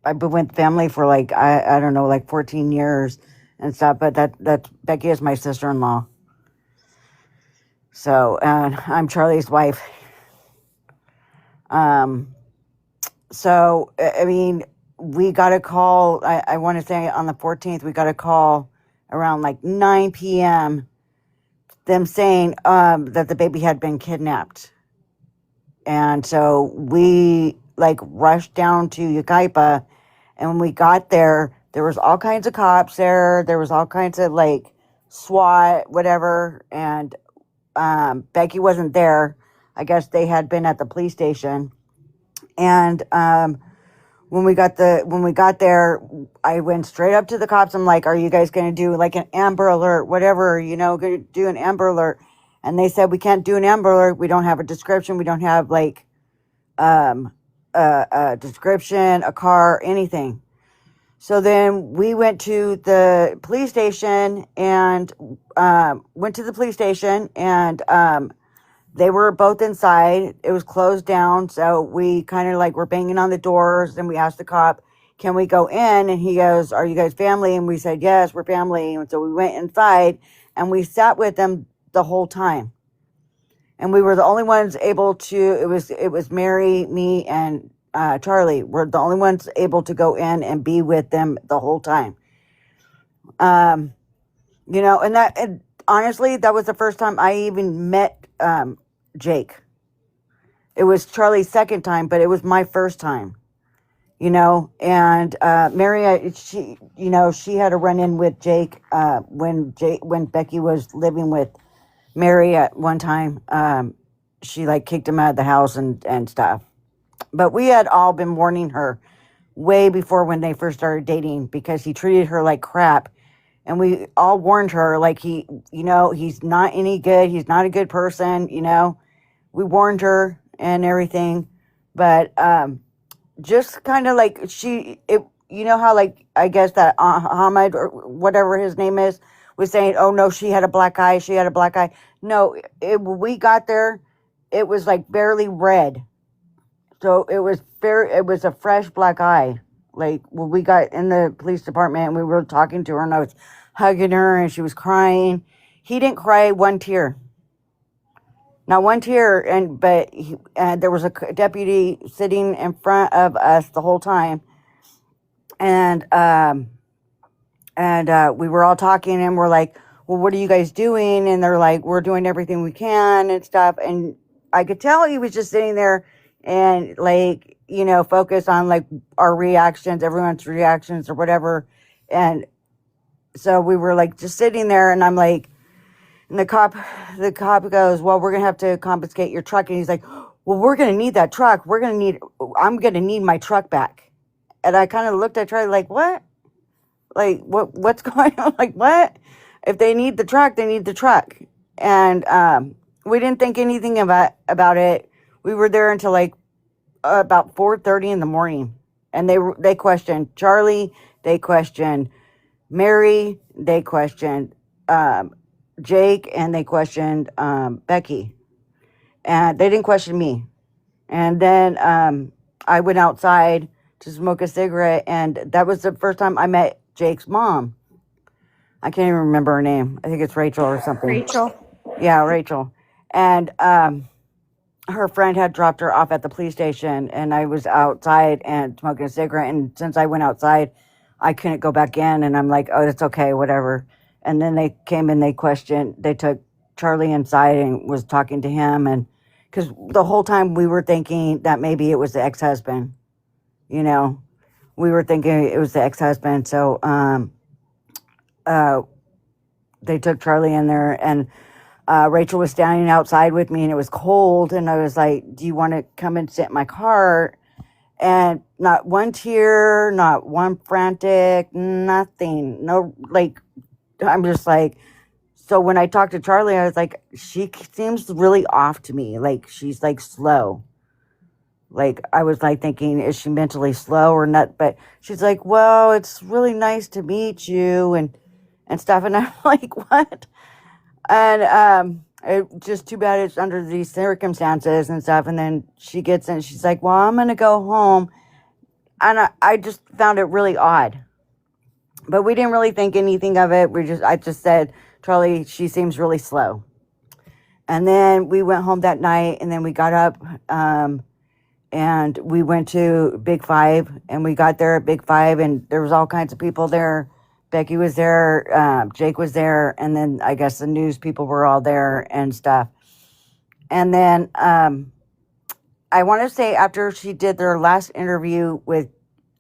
I've been with family for like, I don't know, like 14 years and stuff, but that's Becky is my sister-in-law. So, and I'm Charlie's wife. Um, so, I mean, we got a call, I want to say on the 14th, we got a call around like 9 p.m., them saying that the baby had been kidnapped. And so we like rushed down to Yucaipa, and when we got there was all kinds of cops there. There was all kinds of like SWAT, whatever, and Becky wasn't there. I guess they had been at the police station. And when we got there, I went straight up to the cops. I'm like, "Are you guys going to do like an Amber Alert, whatever? Going to do an Amber Alert?" And they said, "We can't do an Amber Alert. We don't have a description. We don't have like a description, a car, anything." So then we went to the police station and they were both inside. It was closed down. So we kind of like were banging on the doors, and we asked the cop, "Can we go in?" And he goes, "Are you guys family?" And we said, "Yes, we're family." And so we went inside and we sat with them the whole time. And we were the only ones able to, it was Mary, me, and Charlie. We're the only ones able to go in and be with them the whole time. And honestly, that was the first time I even met Jake. It was Charlie's second time, but it was my first time. And Mary, she had a run-in with Jake when Becky was living with Mary at one time. She like kicked him out of the house and stuff. But we had all been warning her way before when they first started dating, because he treated her like crap. And we all warned her, like, he's not any good. He's not a good person, We warned her and everything. But just kind of like how, like, I guess that Ahmed or whatever his name is was saying, "Oh, no, she had a black eye. She had a black eye." No, when we got there, it was like barely red. So it was a fresh black eye. Like when we got in the police department and we were talking to her and I was hugging her and she was crying. He didn't cry one tear. Not one tear. But there was a deputy sitting in front of us the whole time. And we were all talking and we're like, "Well, what are you guys doing?" And they're like, "We're doing everything we can," and stuff. And I could tell he was just sitting there and like, focus on like our reactions, everyone's reactions or whatever. And so we were like just sitting there, and I'm like, and the cop goes, "Well, we're going to have to confiscate your truck." And he's like, "Well, we're going to need that truck. I'm going to need my truck back." And I kind of looked at Charlie like, "What? Like, what's going on?" Like, what? If they need the truck, they need the truck. And we didn't think anything about it. We were there until like about 4:30 in the morning. And they questioned Charlie. They questioned Mary. They questioned Jake. And they questioned Becky. And they didn't question me. And then I went outside to smoke a cigarette. And that was the first time I met Jake's mom. I can't even remember her name. I think it's Rachel or something. Rachel. Yeah, Rachel. And her friend had dropped her off at the police station, and I was outside and smoking a cigarette. And since I went outside, I couldn't go back in. And I'm like, "Oh, it's okay, whatever." And then they came and they took Charlie inside and was talking to him. And because the whole time we were thinking that maybe it was the ex-husband, we were thinking it was the ex-husband. So they took Charlie in there, and Rachel was standing outside with me, and it was cold. And I was like, "Do you want to come and sit in my car?" And not one tear, not one frantic, nothing. No, like, I'm just like, so when I talked to Charlie, I was like, she seems really off to me. Like, she's like slow. Like, I was like thinking, is she mentally slow or not? But she's like, "Well, it's really nice to meet you," and stuff. And I'm like, "What?" And it just too bad it's under these circumstances and stuff. And then she gets in, she's like, "Well, I'm going to go home." I just found it really odd. But we didn't really think anything of it. I just said, Charlie, she seems really slow. And then we went home that night, and then we got up, and we went to Big Five, and we got there at Big Five, and there was all kinds of people there. Becky was there, Jake was there, and then I guess the news people were all there and stuff. And then I want to say after she did their last interview with,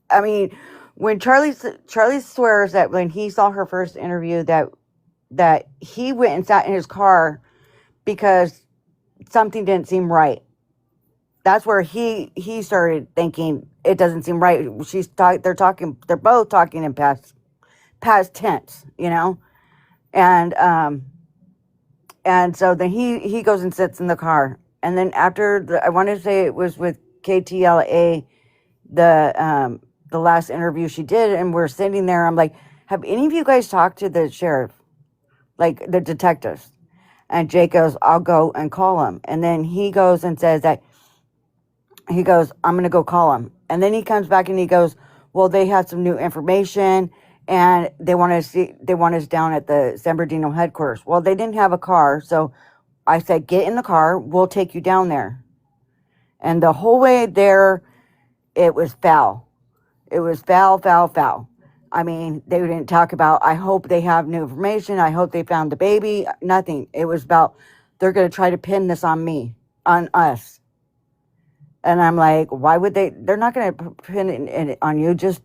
I mean, when Charlie swears that when he saw her first interview that he went and sat in his car because something didn't seem right. That's where he started thinking it doesn't seem right. They're both talking in past tense, you know? And so then he goes and sits in the car. And then after I want to say it was with KTLA, the last interview she did, and we're sitting there. I'm like, have any of you guys talked to the sheriff, like the detectives? And Jake goes, I'll go and call him. And then he goes and says that he goes, I'm gonna go call him. And then he comes back and he goes, well, they have some new information, and they want us down at the San Bernardino headquarters. Well, they didn't have a car, so I said, get in the car, we'll take you down there. And the whole way there, it was foul. It was foul, foul, foul. I mean, they didn't talk about, I hope they have new information. I hope they found the baby. Nothing. It was about, they're going to try to pin this on me, on us. And I'm like, why would they? They're not going to pin it on you. Just,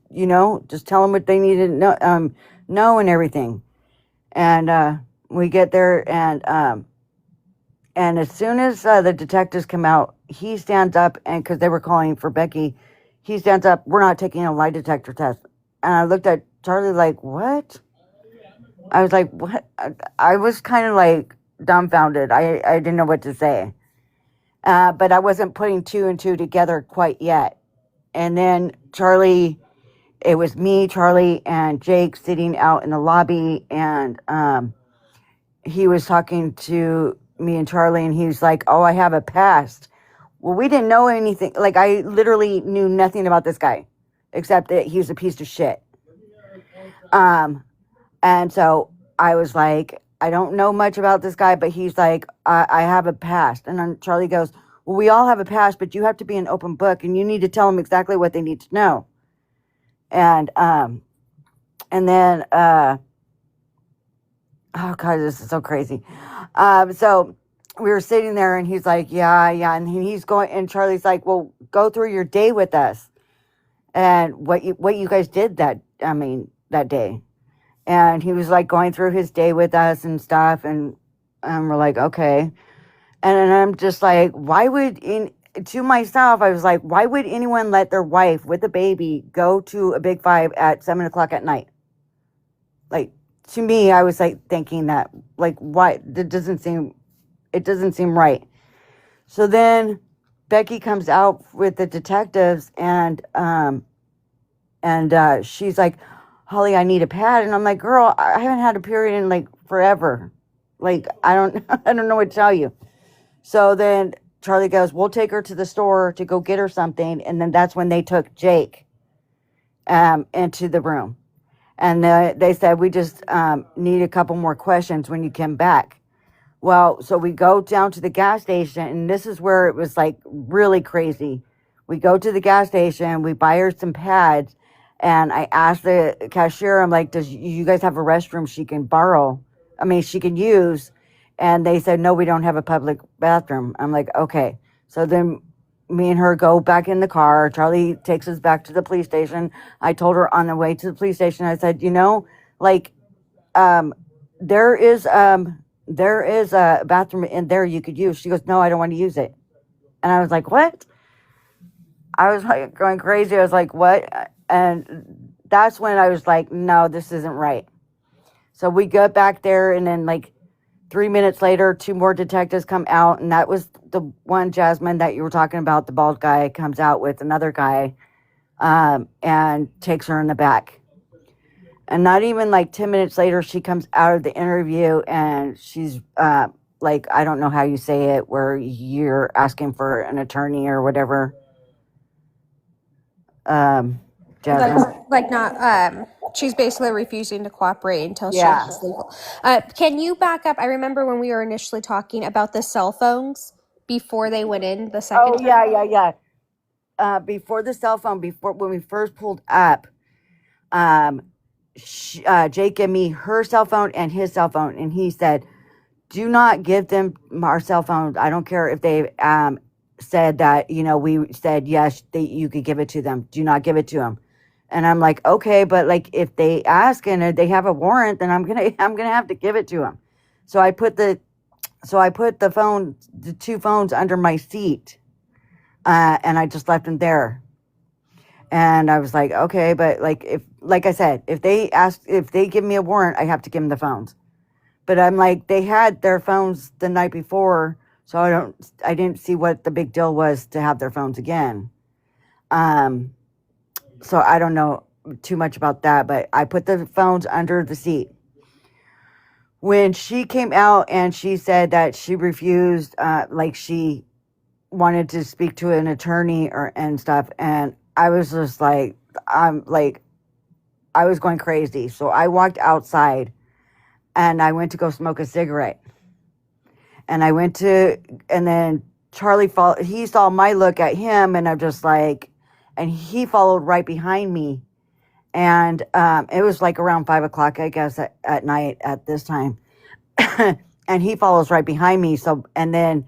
just tell them what they need to know and everything. And we get there, and as soon as the detectives come out, he stands up, and because they were calling for Becky, he stands up, we're not taking a lie detector test. And I looked at Charlie like, what? I was like, what? I was kind of like dumbfounded. I didn't know what to say. But I wasn't putting two and two together quite yet. And then it was me, Charlie, and Jake sitting out in the lobby, and he was talking to me and Charlie, and he was like, oh, I have a past. Well, we didn't know anything. Like, I literally knew nothing about this guy, except that he was a piece of shit. And so I was like, I don't know much about this guy, but he's like, I have a past. And then Charlie goes, well, we all have a past, but you have to be an open book, and you need to tell them exactly what they need to know. And then, oh God, this is so crazy. So we were sitting there, and he's like, yeah. And he's going, and Charlie's like, well, go through your day with us and what you guys did that day. And he was like going through his day with us and stuff. And we're like, okay. And I'm just like, to myself, I was like, why would anyone let their wife with a baby go to a Big Five at 7:00 at night? Like, to me, I was like thinking that, like, why? It doesn't seem right. So then Becky comes out with the detectives, and she's like, Holly, I need a pad. And I'm like, girl, I haven't had a period in like forever. Like, I don't know what to tell you. So then Charlie goes, we'll take her to the store to go get her something. And then that's when they took Jake into the room. And they said, we just need a couple more questions when you come back. Well, so we go down to the gas station, and this is where it was like really crazy. We go to the gas station, we buy her some pads, and I asked the cashier, I'm like, you guys have a restroom she can use? And they said, no, we don't have a public bathroom. I'm like, okay. So then me and her go back in the car. Charlie takes us back to the police station. I told her on the way to the police station, I said, there is a bathroom in there you could use. She goes, no, I don't want to use it. And I was like, what? I was like going crazy. I was like, what? And that's when I was like, no, this isn't right. So we go back there, and then like 3 minutes later, 2 more detectives come out, and that was the one, Jasmine, that you were talking about. The bald guy comes out with another guy and takes her in the back. And not even like 10 minutes later, she comes out of the interview, and she's like, I don't know how you say it, where you're asking for an attorney or whatever. Jasmine. She's basically refusing to cooperate until she Yeah. has legal. Can you back up? I remember when we were initially talking about the cell phones before they went in the second Oh, time. yeah. Before the cell phone, before when we first pulled up, um, Jake gave me her cell phone and his cell phone, and he said, "Do not give them our cell phones. I don't care if they said that, we said yes, you could give it to them. Do not give it to them." And I'm like, okay, but like if they ask and they have a warrant, then I'm gonna have to give it to them. So I put the the two phones under my seat, and I just left them there. And I was like, okay, but like I said, if they give me a warrant, I have to give them the phones. But I'm like, they had their phones the night before, so I didn't see what the big deal was to have their phones again. So I don't know too much about that, but I put the phones under the seat. When she came out and she said that she refused, like she wanted to speak to an attorney and stuff, and I was just like, I was going crazy. So I walked outside and I went to go smoke a cigarette. And and then Charlie he saw my look at him, and I'm just like, and he followed right behind me. And it was like around 5 o'clock, I guess, at night at this time. And he follows right behind me. So, and then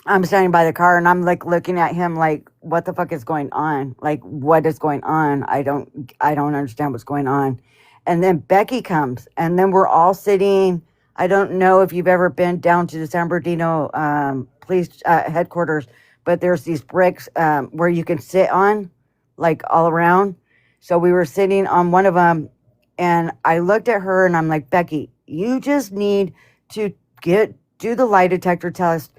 I'm standing by the car and I'm like looking at him like, what the fuck is going on? Like, what is going on? I don't understand what's going on. And then Becky comes, and then we're all sitting. I don't know if you've ever been down to the San Bernardino police headquarters, but there's these bricks where you can sit on, like all around. So we were sitting on one of them, and I looked at her and I'm like, Becky, you just need to do the lie detector test.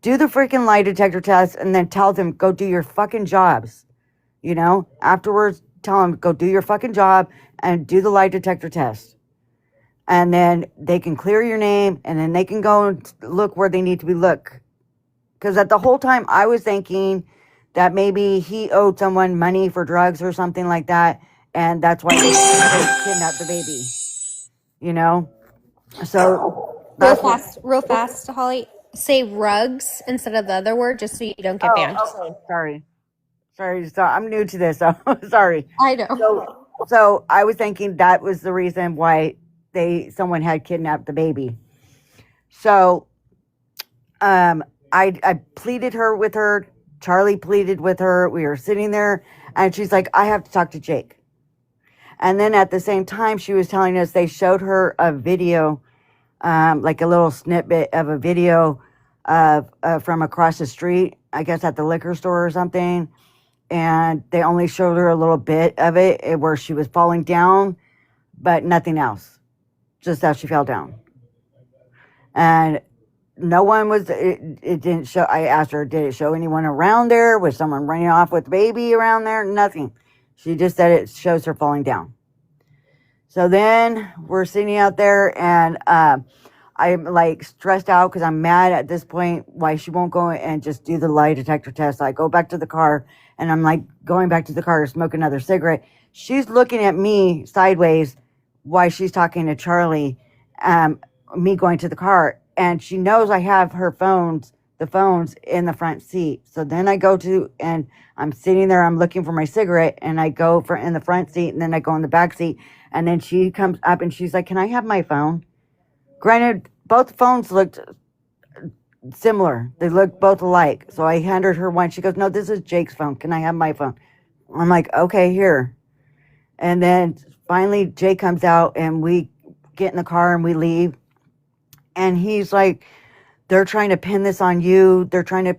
Do the freaking lie detector test, and then tell them, go do your fucking jobs. Afterwards, tell them, go do your fucking job and do the lie detector test. And then they can clear your name, and then they can go and look where they need to be look. Because at the whole time, I was thinking that maybe he owed someone money for drugs or something like that, and that's why they kidnapped the baby. So Real fast, Holly. Say rugs instead of the other word, just so you don't get banned. Okay. Sorry. So I'm new to this. So sorry. I know. So I was thinking that was the reason why someone had kidnapped the baby. So, I pleaded with her. Charlie pleaded with her. We were sitting there, and she's like, I have to talk to Jake. And then at the same time, she was telling us they showed her a video, like a little snippet of a video from across the street, I guess at the liquor store or something. And they only showed her a little bit of it where she was falling down, but nothing else, just that she fell down. And no one it didn't show. I asked her, did it show anyone around there? Was someone running off with the baby around there? Nothing. She just said it shows her falling down. So then we're sitting out there, and I'm like stressed out because I'm mad at this point why she won't go and just do the lie detector test. I go back to the car, and I'm like going back to the car to smoke another cigarette. She's looking at me sideways while she's talking to Charlie, me going to the car, and she knows I have the phones in the front seat. So then I go and I'm sitting there, I'm looking for my cigarette, and I go in the front seat, and then I go in the back seat, and then she comes up and she's like, can I have my phone? Granted, both phones looked similar. They looked both alike. So I handed her one. She goes, no, this is Jake's phone. Can I have my phone? I'm like, okay, here. And then finally Jake comes out, and we get in the car and we leave. And he's like, they're trying to pin this on you. They're trying to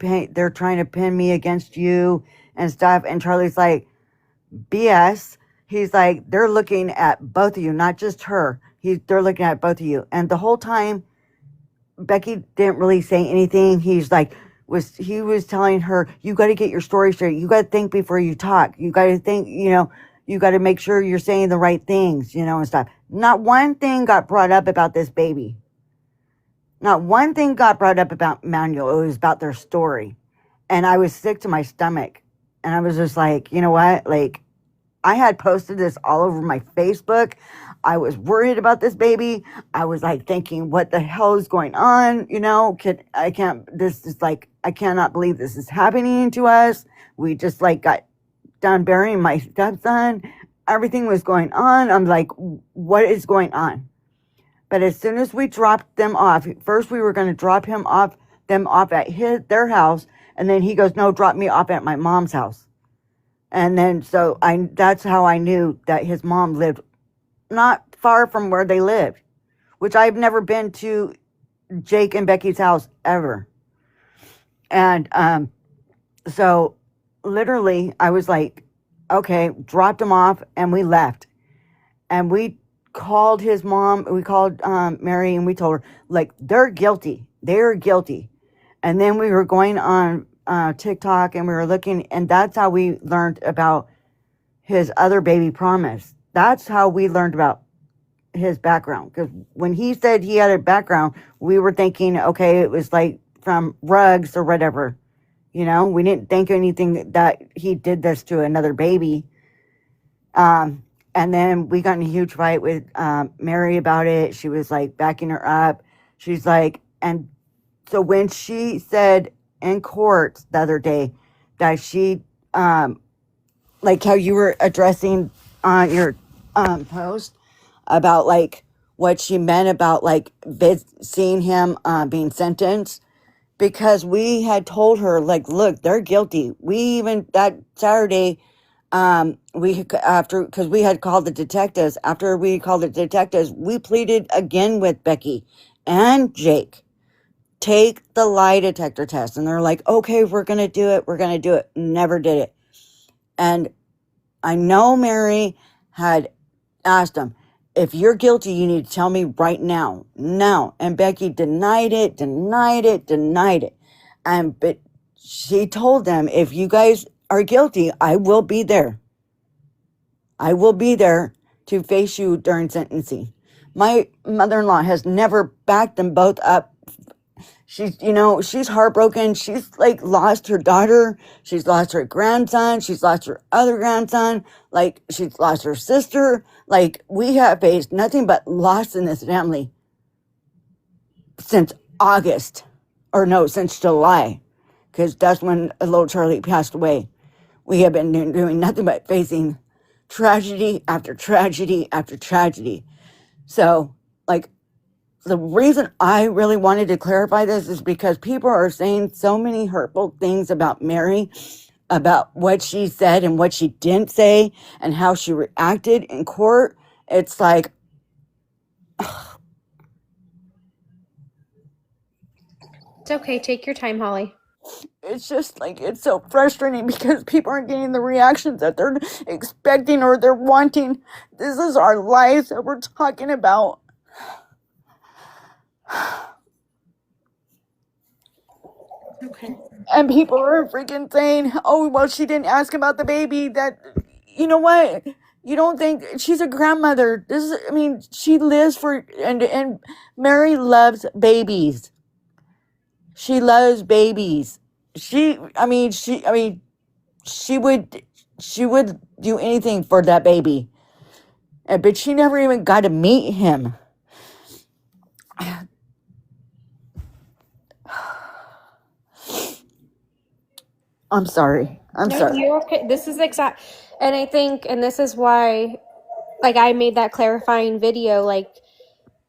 pin me against you and stuff. And Charlie's like, BS. He's like, they're looking at both of you, not just her. They're looking at both of you. And the whole time, Becky didn't really say anything. He was telling her, you got to get your story straight. You got to think before you talk. You got to think, you got to make sure you're saying the right things, and stuff. Not one thing got brought up about this baby. Not one thing got brought up about Emmanuel. It was about their story. And I was sick to my stomach. And I was just like, you know what? Like, I had posted this all over my Facebook. I was worried about this baby. I was like thinking, what the hell is going on? You know, this is like, I cannot believe this is happening to us. We just like got done burying my stepson. Everything was going on. I'm like, what is going on? But as soon as we dropped them off, first we were going to drop them off at their house. And then he goes, no, drop me off at my mom's house. And then, that's how I knew that his mom lived not far from where they lived, which I've never been to Jake and Becky's house ever. And, so literally I was like, okay, dropped him off and we left. And we called his mom, we called, Mary, and we told her, like, they're guilty. They're guilty. And then we were going on TikTok and we were looking, and that's how we learned about his other baby Promise. That's how we learned about his background. Because when he said he had a background, we were thinking, okay, it was like from rugs or whatever. You know, we didn't think anything that he did this to another baby. And then we got in a huge fight with Mary about it. She was like backing her up. She's like, and so when she said in court the other day that she, like how you were addressing on your post about like what she meant about like seeing him being sentenced, because we had told her like, look, they're guilty. We even that Saturday, because we had called the detectives. After we called the detectives, we pleaded again with Becky and Jake. Take the lie detector test. And they're like, okay, we're going to do it. We're going to do it. Never did it. And I know Mary had asked him, if you're guilty, you need to tell me right now. Now. And Becky denied it. But she told them, if you guys are guilty, I will be there. I will be there to face you during sentencing. My mother-in-law has never backed them both up. She's heartbroken. She's like lost her daughter. She's lost her grandson. She's lost her other grandson. Like she's lost her sister. Like we have faced nothing but loss in this family since since July. Because that's when little Charlie passed away. We have been doing nothing but facing tragedy after tragedy after tragedy. So, like, the reason I really wanted to clarify this is because people are saying so many hurtful things about Mary, about what she said and what she didn't say, and how she reacted in court. It's like, It's okay. Take your time, Holly. it's just like, it's so frustrating because people aren't getting the reactions that they're expecting or they're wanting. This is our lives that we're talking about. Okay. And people are freaking saying, oh, well, she didn't ask about the baby. That, you know what? You don't think she's a grandmother. She lives and Mary loves babies. She loves babies. She would do anything for that baby. But she never even got to meet him. I'm sorry. No, you're okay. This is exact, and I think, and this is why, like, I made that clarifying video. Like,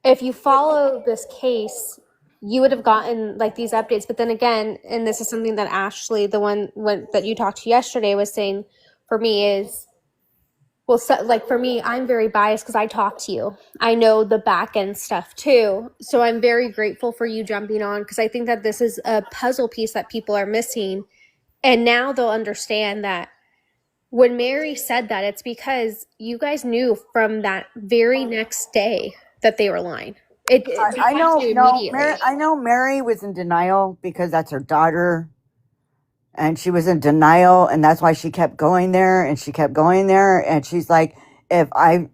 if you follow this case, you would have gotten like these updates. But then again, and this is something that Ashley, that you talked to yesterday, was saying for me is, well, so, like for me, I'm very biased because I talk to you. I know the back end stuff too. So I'm very grateful for you jumping on, because I think that this is a puzzle piece that people are missing. And now they'll understand that when Mary said that, it's because you guys knew from that very next day that they were lying. I know Mary was in denial because that's her daughter. And she was in denial, and that's why she kept going there, and she kept going there. And she's like, if I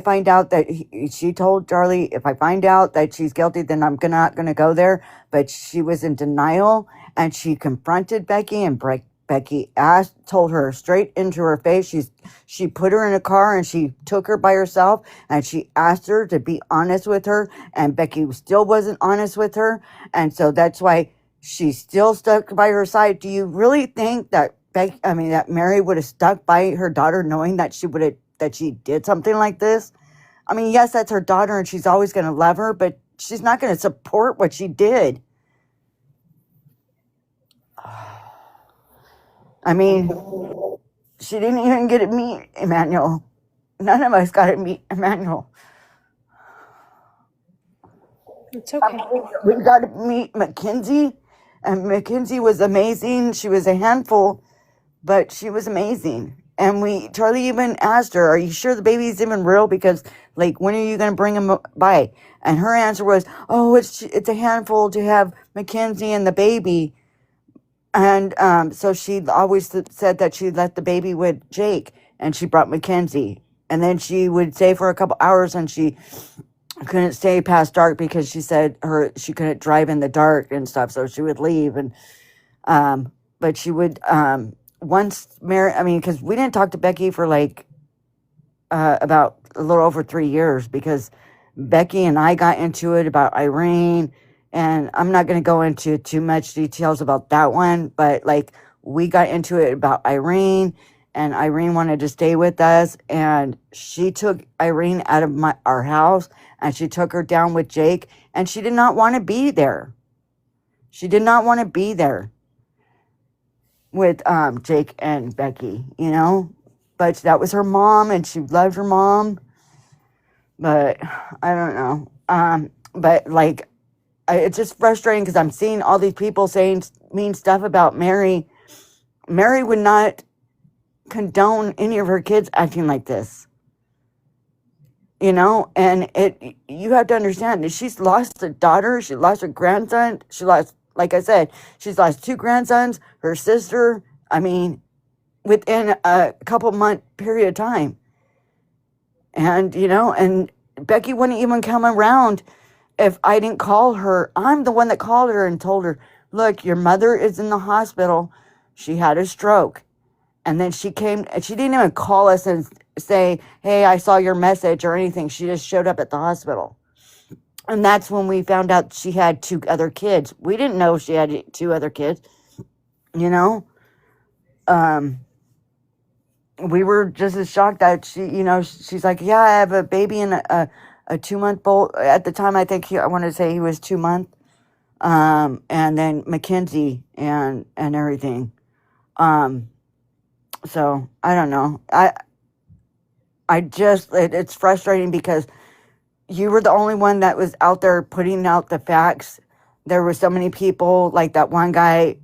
find out that she told Charlie, if I find out that she's guilty, then I'm not going to go there. But she was in denial, and she confronted Becky, and Becky told her straight into her face. She put her in a car and she took her by herself and she asked her to be honest with her, and Becky still wasn't honest with her, and so that's why she's still stuck by her side. Do you really think that that Mary would have stuck by her daughter knowing that she did something like this? I mean, yes, that's her daughter and she's always going to love her, but she's not going to support what she did. I mean, she didn't even get to meet Emmanuel. None of us got to meet Emmanuel. It's okay. We got to meet Mackenzie, and Mackenzie was amazing. She was a handful, but she was amazing. And Charlie even asked her, "Are you sure the baby's even real? Because, like, when are you going to bring him by?" And her answer was, "Oh, it's a handful to have Mackenzie and the baby." And so she always said that she left the baby with Jake, and she brought Mackenzie. And then she would stay for a couple hours, and she couldn't stay past dark because she said she couldn't drive in the dark and stuff. So she would leave, and but she would once Mary. I mean, because we didn't talk to Becky for like about a little over 3 years because Becky and I got into it about Irene. And I'm not going to go into too much details about that one, but like we got into it about Irene, and Irene wanted to stay with us, and she took Irene out of our house, and she took her down with Jake, and she did not want to be there. She did not want to be there with Jake and Becky, you know, but that was her mom, and she loved her mom. But I don't know. But like, it's just frustrating because I'm seeing all these people saying mean stuff about Mary. Mary would not condone any of her kids acting like this. You know, and you have to understand that she's lost a daughter, she lost her grandson, she lost, like I said, she's lost 2 grandsons, her sister, I mean, within a couple month period of time. And, you know, and Becky wouldn't even come around if I didn't call her. I'm the one that called her and told her, "Look, your mother is in the hospital. She had a stroke." And then she came, and she didn't even call us and say, "Hey, I saw your message," or anything. She just showed up at the hospital. And that's when we found out she had 2 other kids. We didn't know she had 2 other kids, you know? We were just as shocked that she's like, "Yeah, I have a baby and a 2-month bolt." At the time, I think I want to say he was 2 months. And then Mackenzie and everything. So I don't know. It's frustrating because you were the only one that was out there putting out the facts. There were so many people, like that one guy,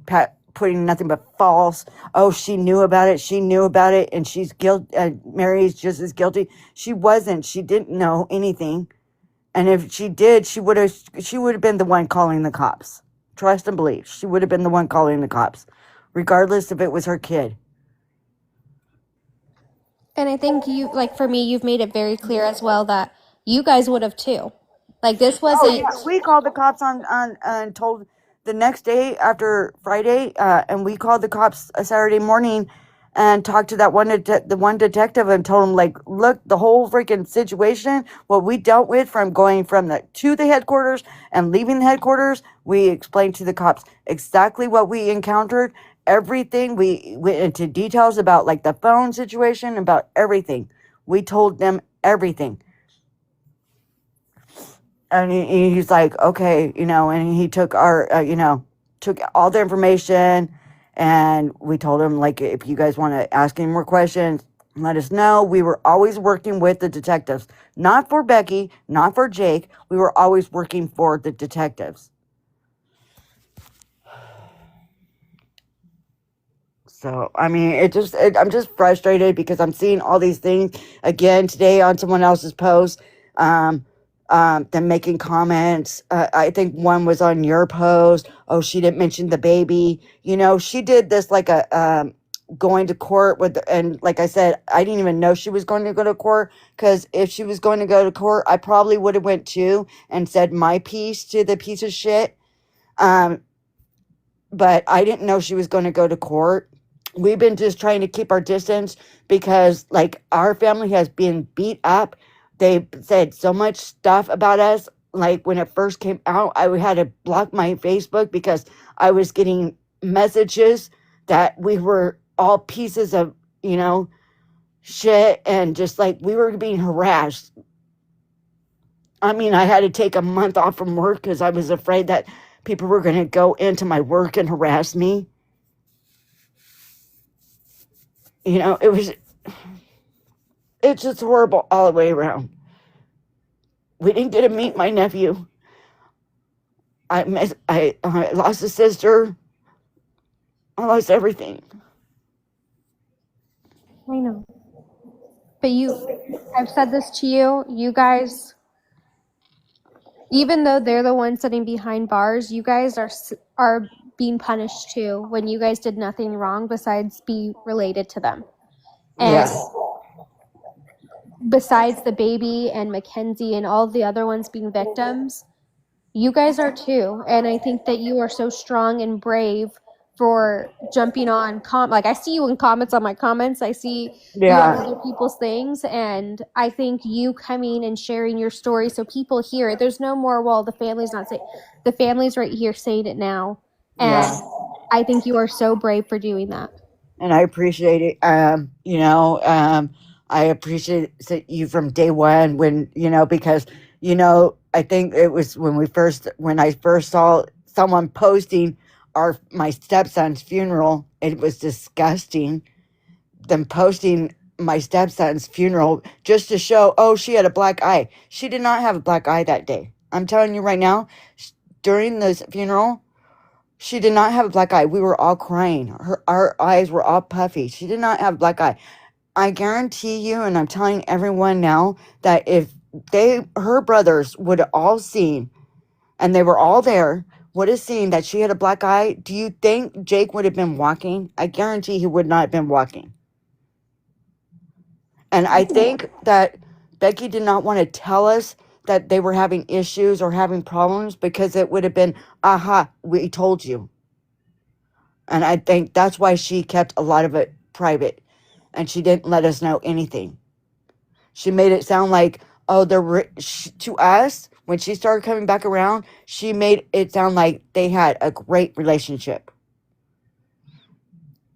putting nothing but false. "Oh, she knew about it. She knew about it, and she's guilty. Mary's just as guilty." She wasn't. She didn't know anything. And if she did, she would have been the one calling the cops. Trust and believe. She would have been the one calling the cops, regardless if it was her kid. And I think for me, you've made it very clear as well that you guys would have too. Like, this wasn't. Yeah, we called the cops on and told the next day after Friday, and we called the cops a Saturday morning and talked to that the one detective and told him, like, "Look, the whole freaking situation, what we dealt with from going to the headquarters and leaving the headquarters, we explained to the cops exactly what we encountered, everything. We went into details about, like, the phone situation, about everything. We told them everything." And he's like, "Okay," and he took took all the information, and we told him, like, "If you guys want to ask any more questions, let us know." We were always working with the detectives, not for Becky, not for Jake. We were always working for the detectives. So, I mean, I'm just frustrated because I'm seeing all these things again today on someone else's post. Them making comments. I think one was on your post. "Oh, she didn't mention the baby." She did this like a going to court and like I said, I didn't even know she was going to go to court, because if she was going to go to court, I probably would have went too and said my piece to the piece of shit. But I didn't know she was going to go to court. we've been just trying to keep our distance because like our family has been beat up. They said so much stuff about us. Like when it first came out, I had to block my Facebook because I was getting messages that we were all pieces of, shit, and just like we were being harassed. I mean, I had to take a month off from work because I was afraid that people were going to go into my work and harass me. It's just horrible all the way around. We didn't get to meet my nephew. I lost a sister. I lost everything. I know. But I've said this to you, you guys, even though they're the ones sitting behind bars, you guys are being punished too when you guys did nothing wrong besides be related to them. And besides the baby and Mackenzie and all the other ones being victims, you guys are too. And I think that you are so strong and brave for jumping on like I see you in comments on my comments. I see you on other people's things, and I think you coming and sharing your story so people hear it. There's no more, well, the family's not saying, the family's right here saying it now. And I think you are so brave for doing that. And I appreciate it. I appreciate you from day one when, because, I think it was when I first saw someone posting my stepson's funeral. It was disgusting. Them posting my stepson's funeral just to show, oh, she had a black eye. She did not have a black eye that day. I'm telling you right now, during this funeral, she did not have a black eye. We were all crying. Our eyes were all puffy. She did not have a black eye. I guarantee you, and I'm telling everyone now, that if her brothers would have all seen, and they were all there, would have seen that she had a black eye, do you think Jake would have been walking? I guarantee he would not have been walking. And I think that Becky did not want to tell us that they were having issues or having problems because it would have been, aha, we told you. And I think that's why she kept a lot of it private and she didn't let us know anything. She made it sound like, oh, to us, when she started coming back around, she made it sound like they had a great relationship.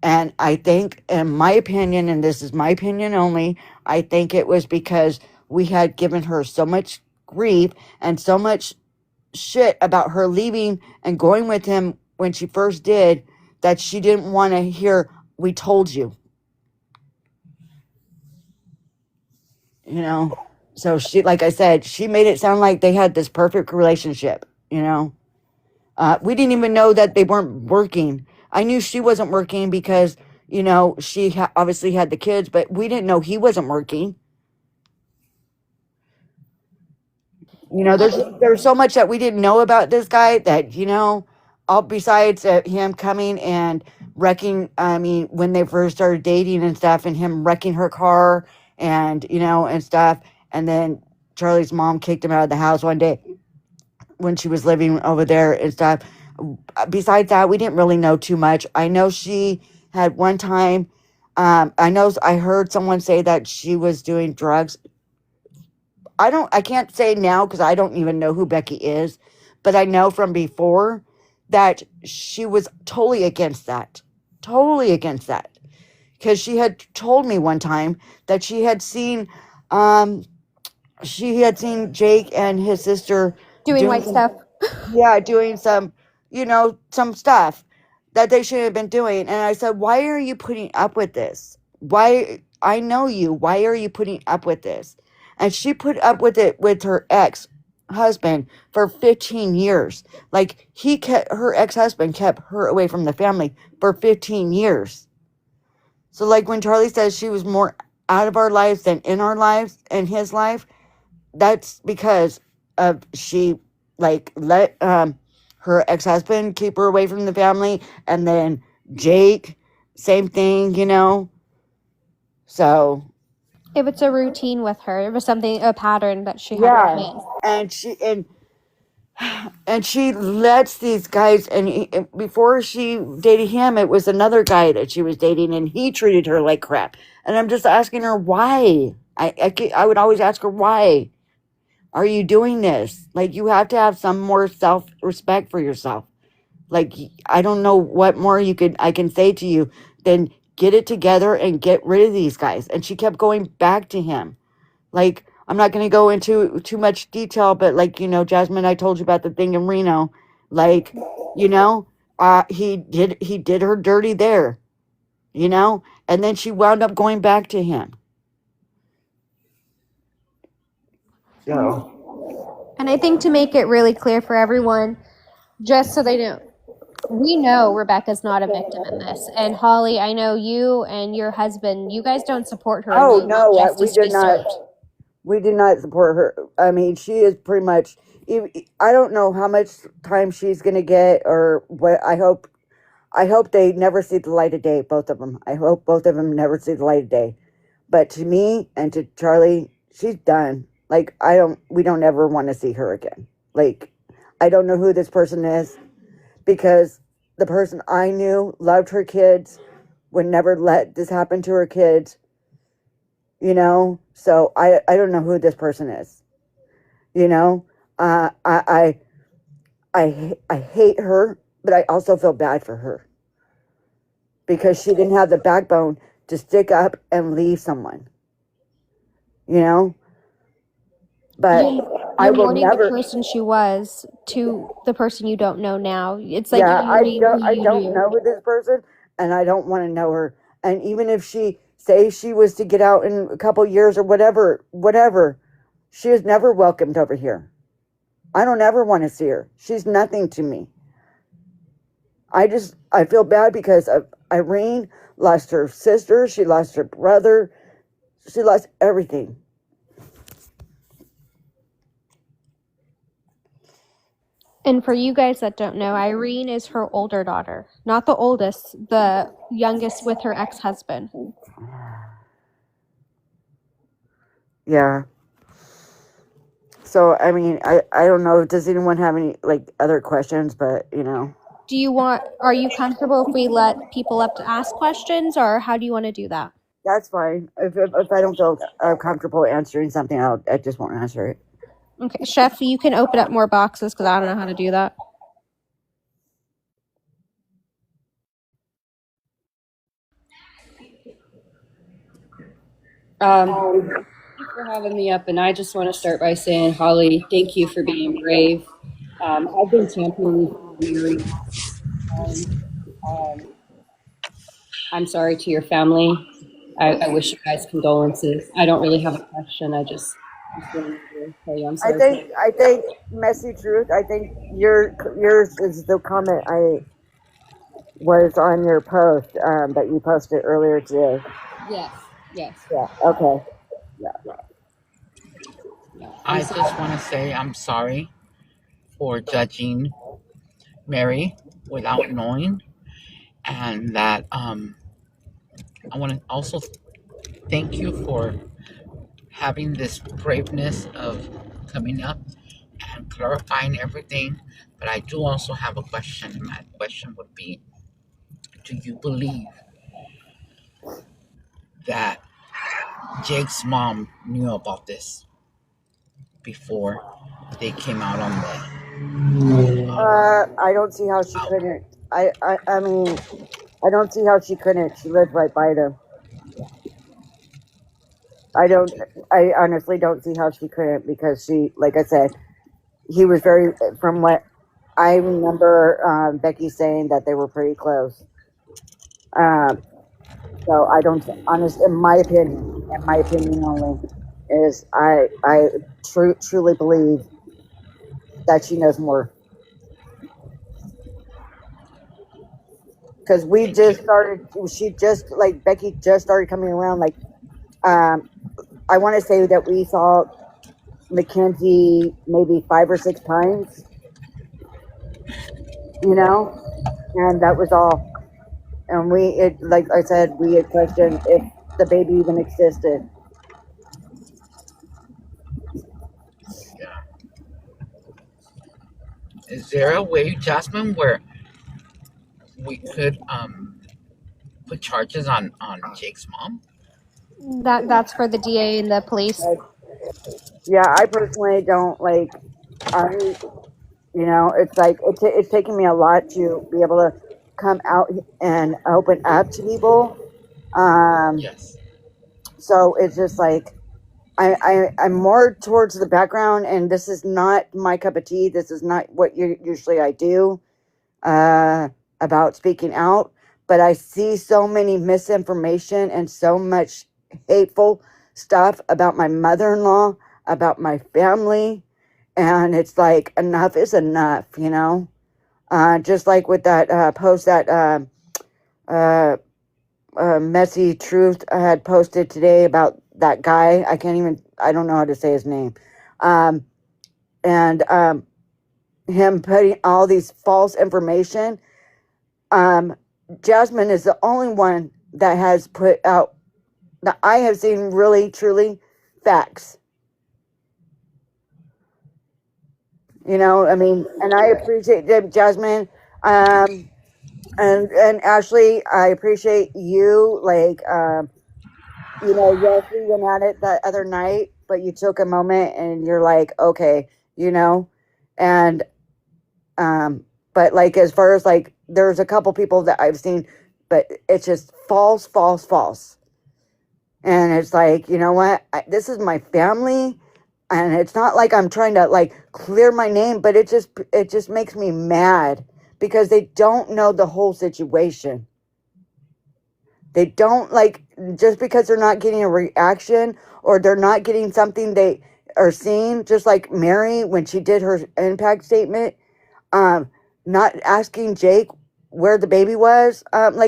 And I think, in my opinion, and this is my opinion only, I think it was because we had given her so much grief and so much shit about her leaving and going with him when she first did that she didn't want to hear, we told you. So she, like I said, she made it sound like they had this perfect relationship, we didn't even know that they weren't working. I knew she wasn't working because, she obviously had the kids, but we didn't know he wasn't working. There's so much that we didn't know about this guy that, all besides him coming and wrecking, when they first started dating and stuff, and him wrecking her car and, and stuff. And then Charlie's mom kicked him out of the house one day when she was living over there and stuff. Besides that, we didn't really know too much. I know she had one time, I heard someone say that she was doing drugs. I can't say now because I don't even know who Becky is, but I know from before that she was totally against that. Totally against that. Because she had told me one time that she had seen Jake and his sister doing white stuff. Yeah, doing some, some stuff that they shouldn't have been doing. And I said, why are you putting up with this? Why? I know you. Why are you putting up with this? And she put up with it with her ex-husband for 15 years. Like, her ex-husband kept her away from the family for 15 years. So, like, when Charlie says she was more out of our lives than in our lives, in his life, that's because of she, like, let her ex-husband keep her away from the family. And then Jake, same thing, So... If it's a routine with her, it was a pattern that she had made. And And she lets these guys, and before she dated him, it was another guy that she was dating, and he treated her like crap. And I'm just asking her why. I would always ask her, why are you doing this? Like, you have to have some more self respect for yourself. Like, I don't know what more I can say to you than get it together and get rid of these guys. And she kept going back to him. Like, I'm not going to go into too much detail, but like, Jasmine, I told you about the thing in Reno. Like, you know, he did her dirty there, and then she wound up going back to him. So, And I think to make it really clear for everyone, just so they know, we know Rebecca's not a victim in this. And Holly, I know you and your husband, you guys don't support her. oh And no, justice be served. we do not support her. I mean, she is pretty much. I don't know how much time she's gonna get, or what. I hope they never see the light of day. Both of them. I hope both of them never see the light of day. But to me and to Charlie, she's done. Like, we don't ever want to see her again. Like, I don't know who this person is, because the person I knew loved her kids, would never let this happen to her kids. So I don't know who this person is. I hate her, but I also feel bad for her, because she didn't have the backbone to stick up and leave someone. But I will mourning never. the person she was to the person you don't know now. It's like Yeah, I mourning who I you don't knew. know this person, and I don't want to know her. And even if she was to get out in a couple years or whatever, she is never welcomed over here. I don't ever want to see her. She's nothing to me. I feel bad because of Irene lost her sister, she lost her brother, she lost everything. And for you guys that don't know, Irene is her older daughter. Not the oldest, the youngest with her ex-husband. Yeah. So, I mean, I don't know. Does anyone have any, like, other questions? But, Are you comfortable if we let people up to ask questions, or how do you want to do that? that's fine. If I don't feel comfortable answering something, I just won't answer it. Okay, Chef, you can open up more boxes because I don't know how to do that. Thank you for having me up, and I just want to start by saying, Holly, thank you for being brave. I've been championing for Mary. I'm sorry to your family. I wish you guys condolences. I don't really have a question. I just wanted to tell you I'm sorry. I think messy truth. I think yours is the comment I was on your post that you posted earlier today. Yes. Yeah. Okay. I just want to say I'm sorry for judging Mary without knowing, and that I want to also thank you for having this braveness of coming up and clarifying everything. But I do also have a question, and my question would be: do you believe that Jake's mom knew about this before they came out on the? I don't see how she couldn't. I mean, I don't see how she couldn't. She lived right by them. I honestly don't see how she couldn't, because she, like I said, he was very, from what I remember, Becky saying that they were pretty close. So I don't, honest, in my opinion only, is I truly believe that she knows more. Because Becky just started coming around. Like, I want to say that we saw Mackenzie maybe 5 or 6 times, and that was all. And like I said, we had questioned if the baby even existed. Is there a way, Jasmine, where we could put charges on Jake's mom? That's for the DA and the police. Yeah, I personally don't like. I it's like it's taken me a lot to be able to come out and open up to people. Yes. So it's just like I'm more towards the background, and this is not my cup of tea. This is not what usually I do about speaking out. But I see so many misinformation and so much hateful stuff about my mother-in-law, about my family, and it's like enough is enough, just like with that post that Messy Truth had posted today about that guy. I don't know how to say his name. And him putting all these false information. Jasmine is the only one that has put out that I have seen really, truly facts. And I appreciate Jasmine. And Ashley, I appreciate you. Yes, we went at it that other night, but you took a moment and you're like, okay, and but like as far as like, there's a couple people that I've seen, but it's just false, false, false. And it's like, you know what? This is my family, and it's not like I'm trying to like clear my name, but it just makes me mad because they don't know the whole situation. They don't just because they're not getting a reaction or they're not getting something they are seeing, just like Mary when she did her impact statement, not asking Jake where the baby was.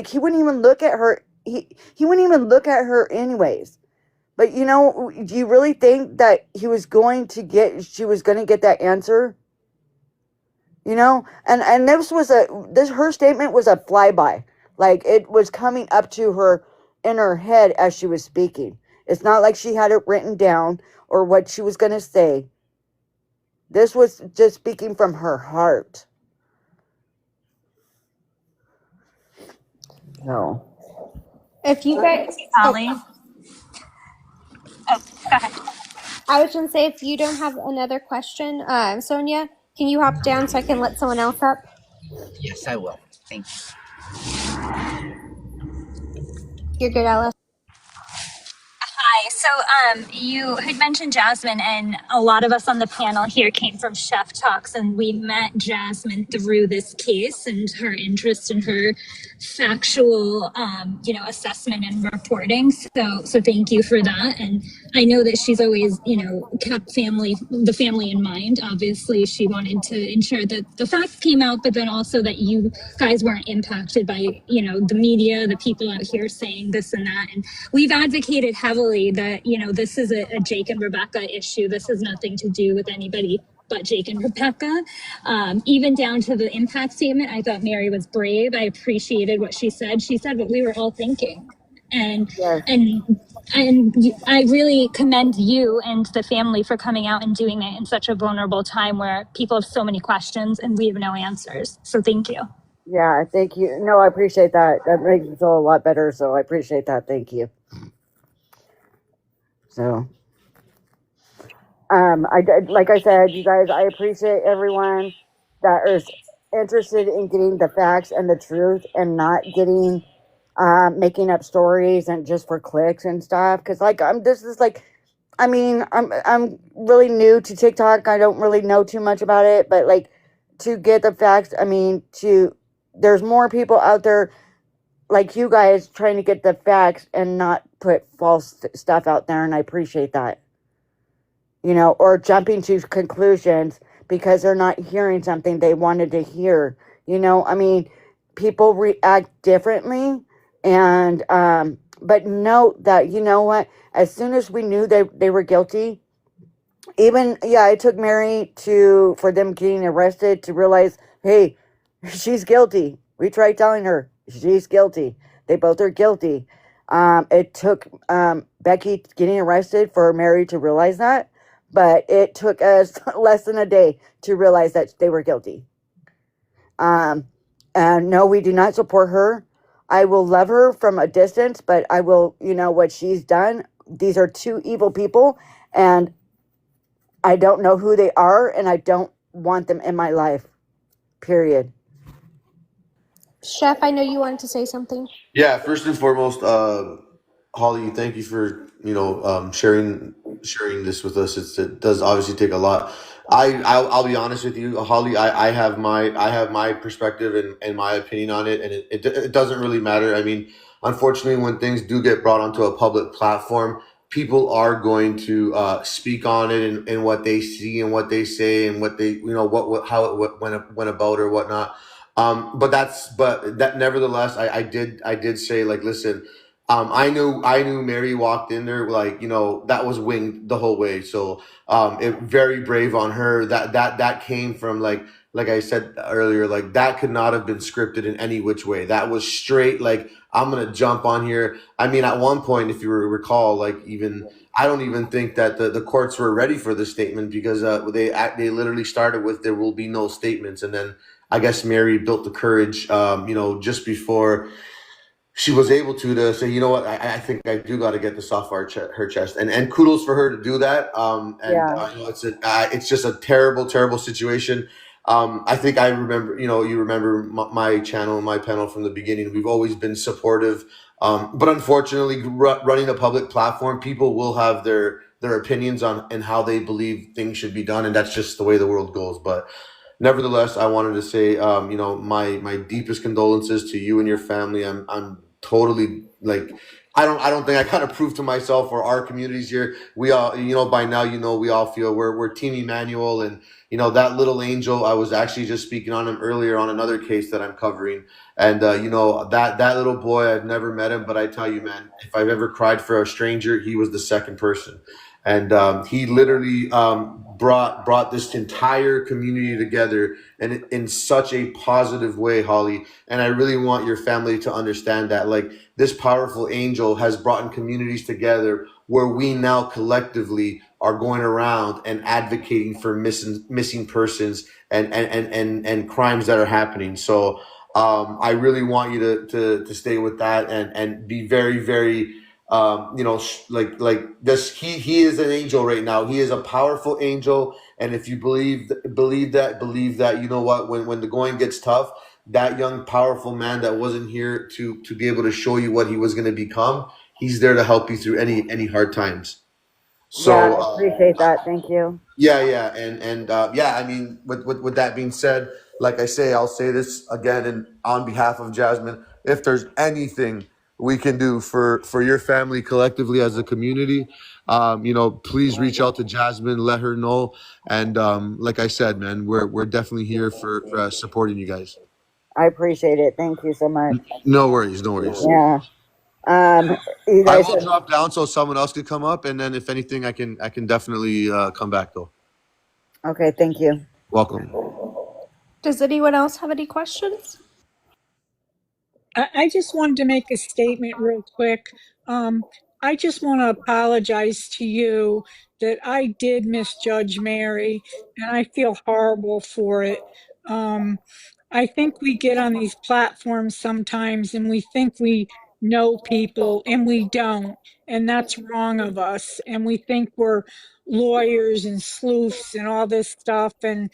He wouldn't even look at her. He wouldn't even look at her anyways. But do you really think that she was going to get that answer? And her statement was a flyby. Like it was coming up to her in her head as she was speaking. It's not like she had it written down or what she was going to say. This was just speaking from her heart. No. If you guys, Allie. Oh, go ahead. I was going to say, if you don't have another question, Sonia, can you hop down so I can let someone else up? Yes, I will. Thank you. You're good, Alice. Hi. So you had mentioned Jasmine, and a lot of us on the panel here came from Chef Talks, and we met Jasmine through this case and her interest in her factual, assessment and reporting. So thank you for that. And I know that she's always, kept the family in mind. Obviously, she wanted to ensure that the facts came out, but then also that you guys weren't impacted by, the media, the people out here saying this and that. And we've advocated heavily that, this is a Jake and Rebecca issue. This has nothing to do with anybody but Jake and Rebecca. Even down to the impact statement, I thought Mary was brave. I appreciated what she said. She said what we were all thinking. And I really commend you and the family for coming out and doing it in such a vulnerable time where people have so many questions and we have no answers. So thank you. Yeah, thank you. No, I appreciate that. That makes me feel a lot better. So I appreciate that. Thank you. So, like I said, you guys, I appreciate everyone that is interested in getting the facts and the truth and not getting, making up stories and just for clicks and stuff. Cause I'm really new to TikTok. I don't really know too much about it, but like to get the facts, there's more people out there like you guys trying to get the facts and not put false stuff out there. And I appreciate that, or jumping to conclusions because they're not hearing something they wanted to hear. People react differently. And, but note that, what, as soon as we knew they were guilty, it took Mary for them getting arrested to realize, hey, she's guilty. We tried telling her she's guilty. They both are guilty. It took Becky getting arrested for Mary to realize that, but it took us less than a day to realize that they were guilty. Um, and no, we do not support her. I will love her from a distance, but I will, what she's done. These are two evil people, and I don't know who they are, and I don't want them in my life. Period. Chef, I know you wanted to say something. Yeah, first and foremost, Holly, thank you for sharing this with us. It does obviously take a lot. I'll be honest with you, Holly. I have my perspective and my opinion on it, and it doesn't really matter. I mean, unfortunately, when things do get brought onto a public platform, people are going to speak on it and what they see and what they say and what they what how it went about or whatnot. But that nevertheless, I did say, like, listen, I knew Mary walked in there, like, that was winged the whole way. So it very brave on her. That came from, like I said earlier, like, that could not have been scripted in any which way. That was straight, like, I'm gonna jump on here. I mean, at one point, if you recall, like, even I don't even think that the courts were ready for the statement, because they literally started with, there will be no statements, and then I guess Mary built the courage, just before she was able to say, you know what, I think I do got to get this off her chest, and kudos for her to do that. Yeah. It's just a terrible, terrible situation. I think I remember, you remember my channel and my panel from the beginning. We've always been supportive, but unfortunately, running a public platform, people will have their opinions on and how they believe things should be done, and that's just the way the world goes. But nevertheless, I wanted to say, my deepest condolences to you and your family. I'm totally, like, I don't think I kind of proved to myself or our communities here. We all, by now, we all feel we're Team Emmanuel, and that little angel. I was actually just speaking on him earlier on another case that I'm covering, and that little boy. I've never met him, but I tell you, man, if I've ever cried for a stranger, he was the second person. And he literally brought this entire community together, and in such a positive way, Holly. And I really want your family to understand that, like, this powerful angel has brought in communities together where we now collectively are going around and advocating for missing persons and crimes that are happening. So I really want you to stay with that and be very, very like this. He is an angel right now. He is a powerful angel, and if you believe that, you know what, when the going gets tough, that young powerful man that wasn't here to be able to show you what he was going to become, he's there to help you through any hard times. Yeah, So I appreciate that. Thank you. yeah, and yeah. I mean, with that being said, like I say, I'll say this again, and on behalf of Jasmine, if there's anything we can do for your family collectively as a community, please reach out to Jasmine, let her know, and like I said, man, we're definitely here for supporting you guys. I appreciate it. Thank you so much. No worries, no worries. Yeah. You I guys will have, drop down so someone else could come up, and then if anything, I can definitely come back though. okay, thank you. Welcome. Does anyone else have any questions? I just wanted to make a statement real quick. I just want to apologize to you that I did misjudge Mary, and I feel horrible for it. I think we get on these platforms sometimes and we think we know people and we don't, and that's wrong of us. And we think we're lawyers and sleuths and all this stuff, and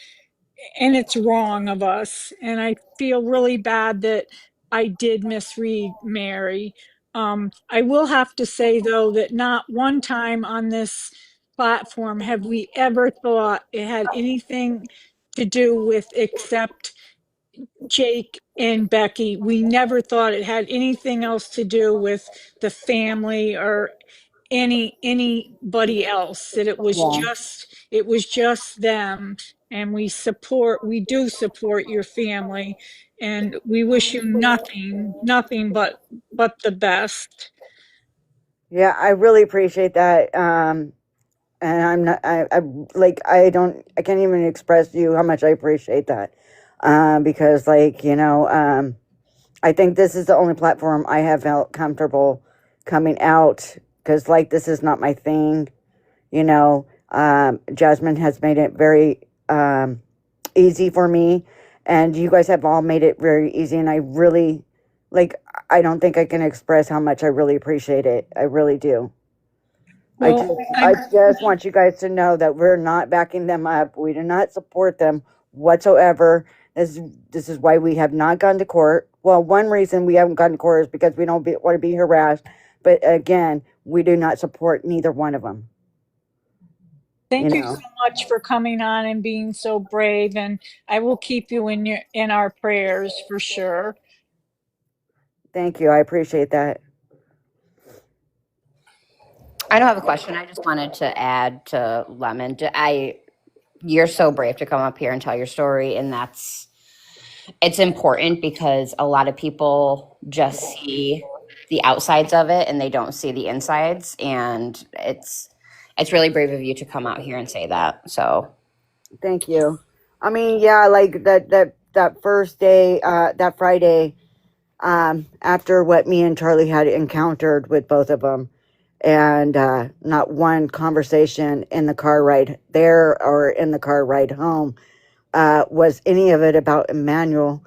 it's wrong of us. And I feel really bad that I did misread Mary. I will have to say, though, that not one time on this platform have we ever thought it had anything to do with except Jake and Becky. We never thought it had anything else to do with the family or anybody else, that Yeah. it was just them. And we do support your family, and we wish you nothing but the best. Yeah, I really appreciate that. And I'm not, I like, I can't even express to you how much I appreciate that. Because, like, I think this is the only platform I have felt comfortable coming out, because, like, this is not my thing. Jasmine has made it very easy for me, And you guys have all made it very easy. And I really, like, I don't think I can express how much I really appreciate it. I really do. Well, I just want you guys to know that we're not backing them up. We do not support them whatsoever. This is why we have not gone to court. Well, one reason we haven't gone to court is because we don't want to be harassed. But again, we do not support neither one of them. thank you so much for coming on and being so brave, and I will keep you in our prayers for sure. Thank you. I appreciate that. I don't have a question. I just wanted to add to Lemon. You're so brave to come up here and tell your story, and it's important because a lot of people just see the outsides of it and they don't see the insides, and it's really brave of you to come out here and say that. So thank you. I mean, yeah, like that first day, that Friday, after what me and Charlie had encountered with both of them, and not one conversation in the car ride there or in the car ride home was any of it about Emmanuel.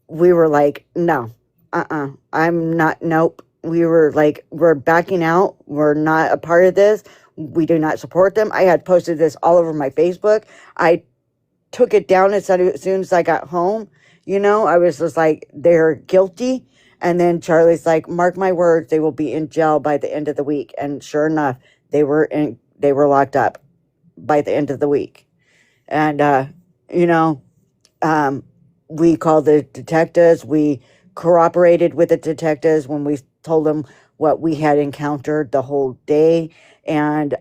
We were like, no, I'm not, nope. We were like, we're backing out. We're not a part of this. We do not support them. I had posted this all over my Facebook. I took it down as soon as I got home. You know, I was just like, they're guilty. And then Charlie's like, mark my words, they will be in jail by the end of the week. And sure enough, they were locked up by the end of the week. And, you know, we called the detectives. We cooperated with the detectives when we told them what we had encountered the whole day. And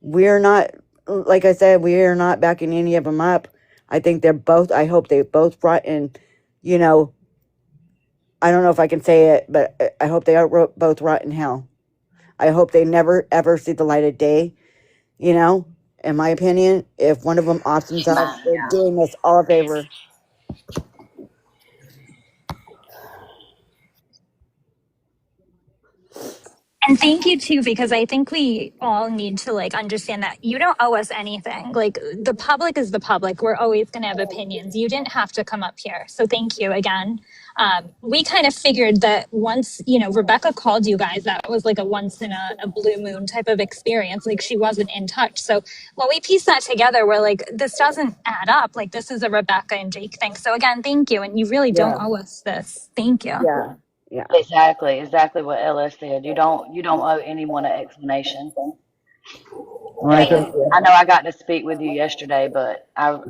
we're not, like I said, we are not backing any of them up. I think I hope they both brought in, you know, I don't know if I can say it, but I hope they are both rot in hell. I hope they never, ever see the light of day. You know, in my opinion, if one of them offs themselves, they're doing us all a favor. And thank you too, because I think we all need to like understand that you don't owe us anything. Like the public is the public. We're always going to have opinions. You didn't have to come up here. So thank you again. We kind of figured that once, you know, Rebecca called you guys, that was like a once in a blue moon type of experience. Like she wasn't in touch. So when we pieced that together, we're like, this doesn't add up. Like this is a Rebecca and Jake thing. So again, thank you. And you really don't owe us this. Thank you. Yeah. Yeah. Exactly what Ella said. You don't owe anyone an explanation. Right. I know I got to speak with you yesterday, but I was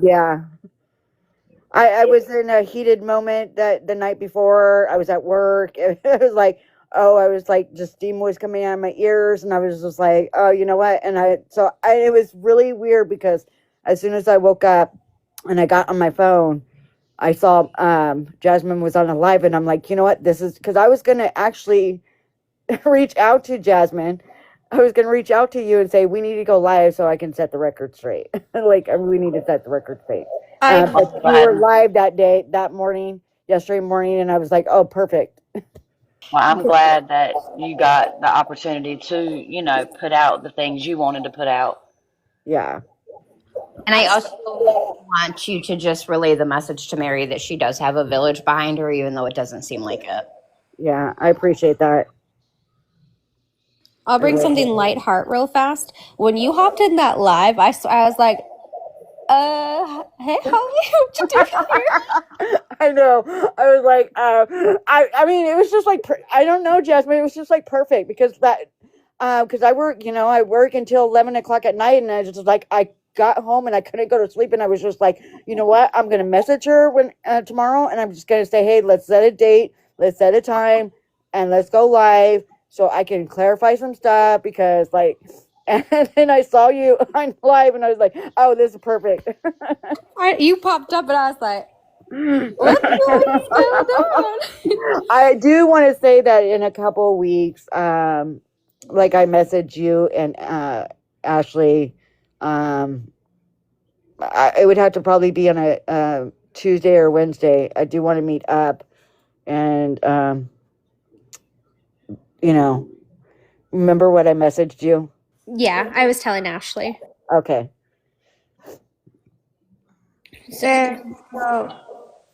in a heated moment that the night before. I was at work. It was like, I was like, just steam was coming out of my ears, and I was just like, oh, you know what? And it was really weird because as soon as I woke up and I got on my phone, I saw Jasmine was on a live, and I'm like, you know what? This is because I was gonna actually reach out to Jasmine. I was gonna reach out to you and say we need to go live so I can set the record straight. Like we need to set the record straight. But you were live yesterday morning, and I was like, oh, perfect. Well, I'm glad that you got the opportunity to, you know, put out the things you wanted to put out. Yeah. And I also want you to just relay the message to Mary that she does have a village behind her, even though it doesn't seem like it. Yeah, I appreciate that. I'll bring something light heart real fast. When you hopped in that live, I was like, hey, Holly, what you doing here? I know. I was like, I mean, it was just like, I don't know, Jasmine. It was just like perfect because I work until 11 o'clock at night, and I just like, I got home and I couldn't go to sleep, and I was just like, you know what? I'm gonna message her tomorrow, and I'm just gonna say, hey, let's set a date, let's set a time, and let's go live so I can clarify some stuff because like. And then I saw you on live, and I was like, "Oh, this is perfect." You popped up, and I was like, "What's going on?" I do want to say that in a couple of weeks, like I messaged you and Ashley, it would have to probably be on a Tuesday or Wednesday. I do want to meet up, and remember what I messaged you? Yeah, I was telling Ashley. Okay. And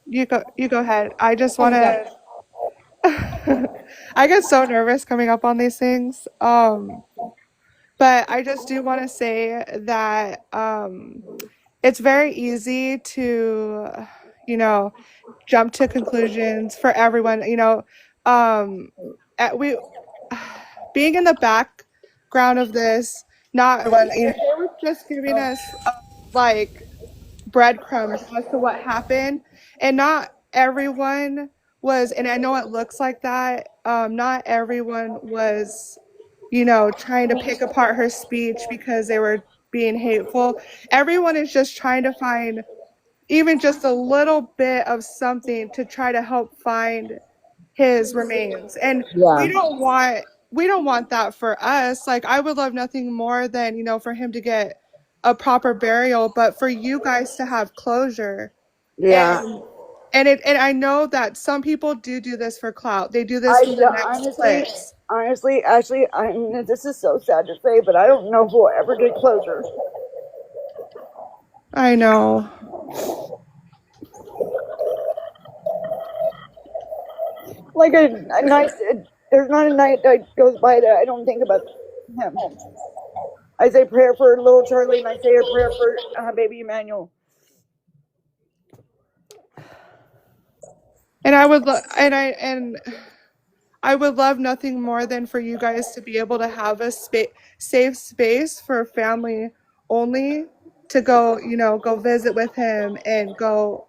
you go ahead. I just Oh, want you got to I get so nervous coming up on these things. But I just do want to say that it's very easy to, you know, jump to conclusions for everyone. We being in the background of this, not everyone. They were just giving us like breadcrumbs as to what happened, and not everyone was. And I know it looks like that. Not everyone was, trying to pick apart her speech because they were being hateful. Everyone is just trying to find even just a little bit of something to try to help find his remains. And Yeah. we don't want that for us. Like, I would love nothing more than, for him to get a proper burial, but for you guys to have closure. Yeah. And I know that some people do this for clout. They do this I for the next honestly, clicks. honestly, Ashley, this is so sad to say, but I don't know if we'll ever get closure. I know. Like a night, there's not a night that goes by that I don't think about him. I say prayer for little Charlie, and I say a prayer for baby Emmanuel. And I would I would love nothing more than for you guys to be able to have a safe space for family only to go, go visit with him and go,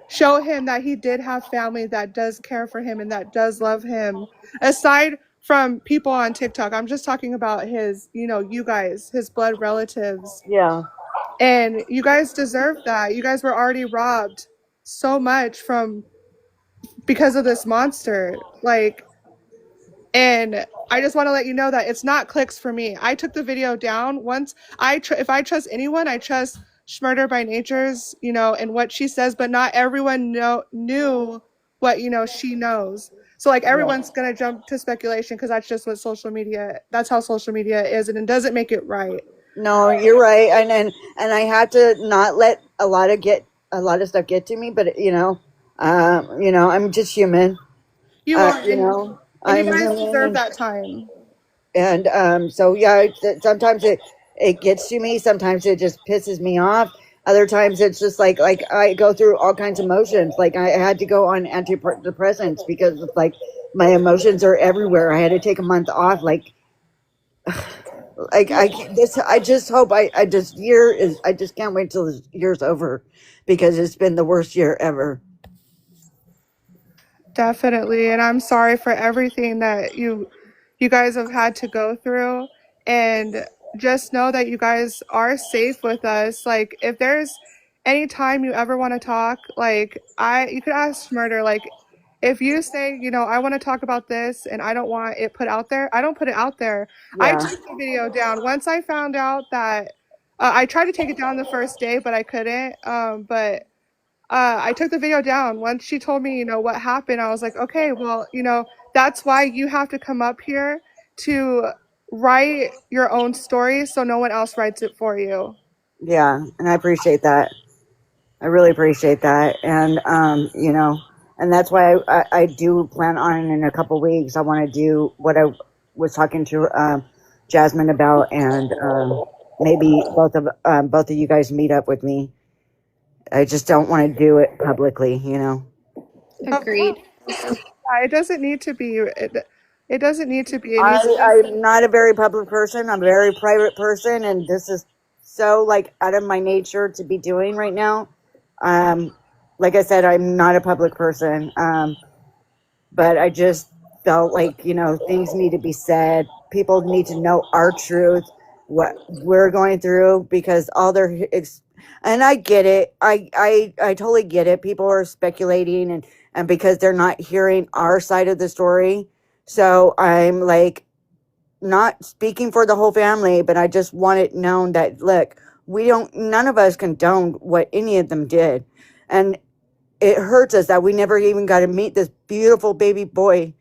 show him that he did have family that does care for him and that does love him. Aside from people on TikTok, I'm just talking about his, you guys, his blood relatives. Yeah. And you guys deserve that. You guys were already robbed so much because of this monster. And I just want to let you know that it's not clicks for me. I took the video down once. If I trust anyone, I trust Schmurder by Nature's, and what she says, but not everyone knew what, she knows. So everyone's going to jump to speculation because that's how social media is, and it doesn't make it right. No, you're right, and I had to not let a lot of stuff get to me, but I'm just human. You are, and you I'm guys human, deserve that time. and so yeah, sometimes it gets to me. Sometimes it just pisses me off. Other times it's just like I go through all kinds of emotions. Like I had to go on antidepressants because it's like my emotions are everywhere. I had to take a month off. I just hope I just can't wait till this year's over because it's been the worst year ever. Definitely. And I'm sorry for everything that you guys have had to go through. And just know that you guys are safe with us. Like, if there's any time you ever want to talk, you could ask Murder. Like, if you say, I want to talk about this and I don't want it put out there, I don't put it out there. I Yeah. took the video down once I found out that I tried to take it down the first day, but I couldn't. But I took the video down. Once she told me, what happened, I was like, okay, well, that's why you have to come up here to write your own story so no one else writes it for you. Yeah, and I appreciate that. I really appreciate that, and and that's why I do plan on in a couple weeks. I want to do what I was talking to Jasmine about, and maybe both of you guys meet up with me. I just don't want to do it publicly. Of course. Agreed. It doesn't need to be. It doesn't need to be. It needs to be. I'm not a very public person. I'm a very private person, and this is so out of my nature to be doing right now. Like I said, I'm not a public person, but I just felt like things need to be said. People need to know our truth, what we're going through, because all their and I get it. I totally get it. People are speculating and because they're not hearing our side of the story. So I'm not speaking for the whole family, but I just want it known that look, none of us condone what any of them did. And it hurts us that we never even got to meet this beautiful baby boy.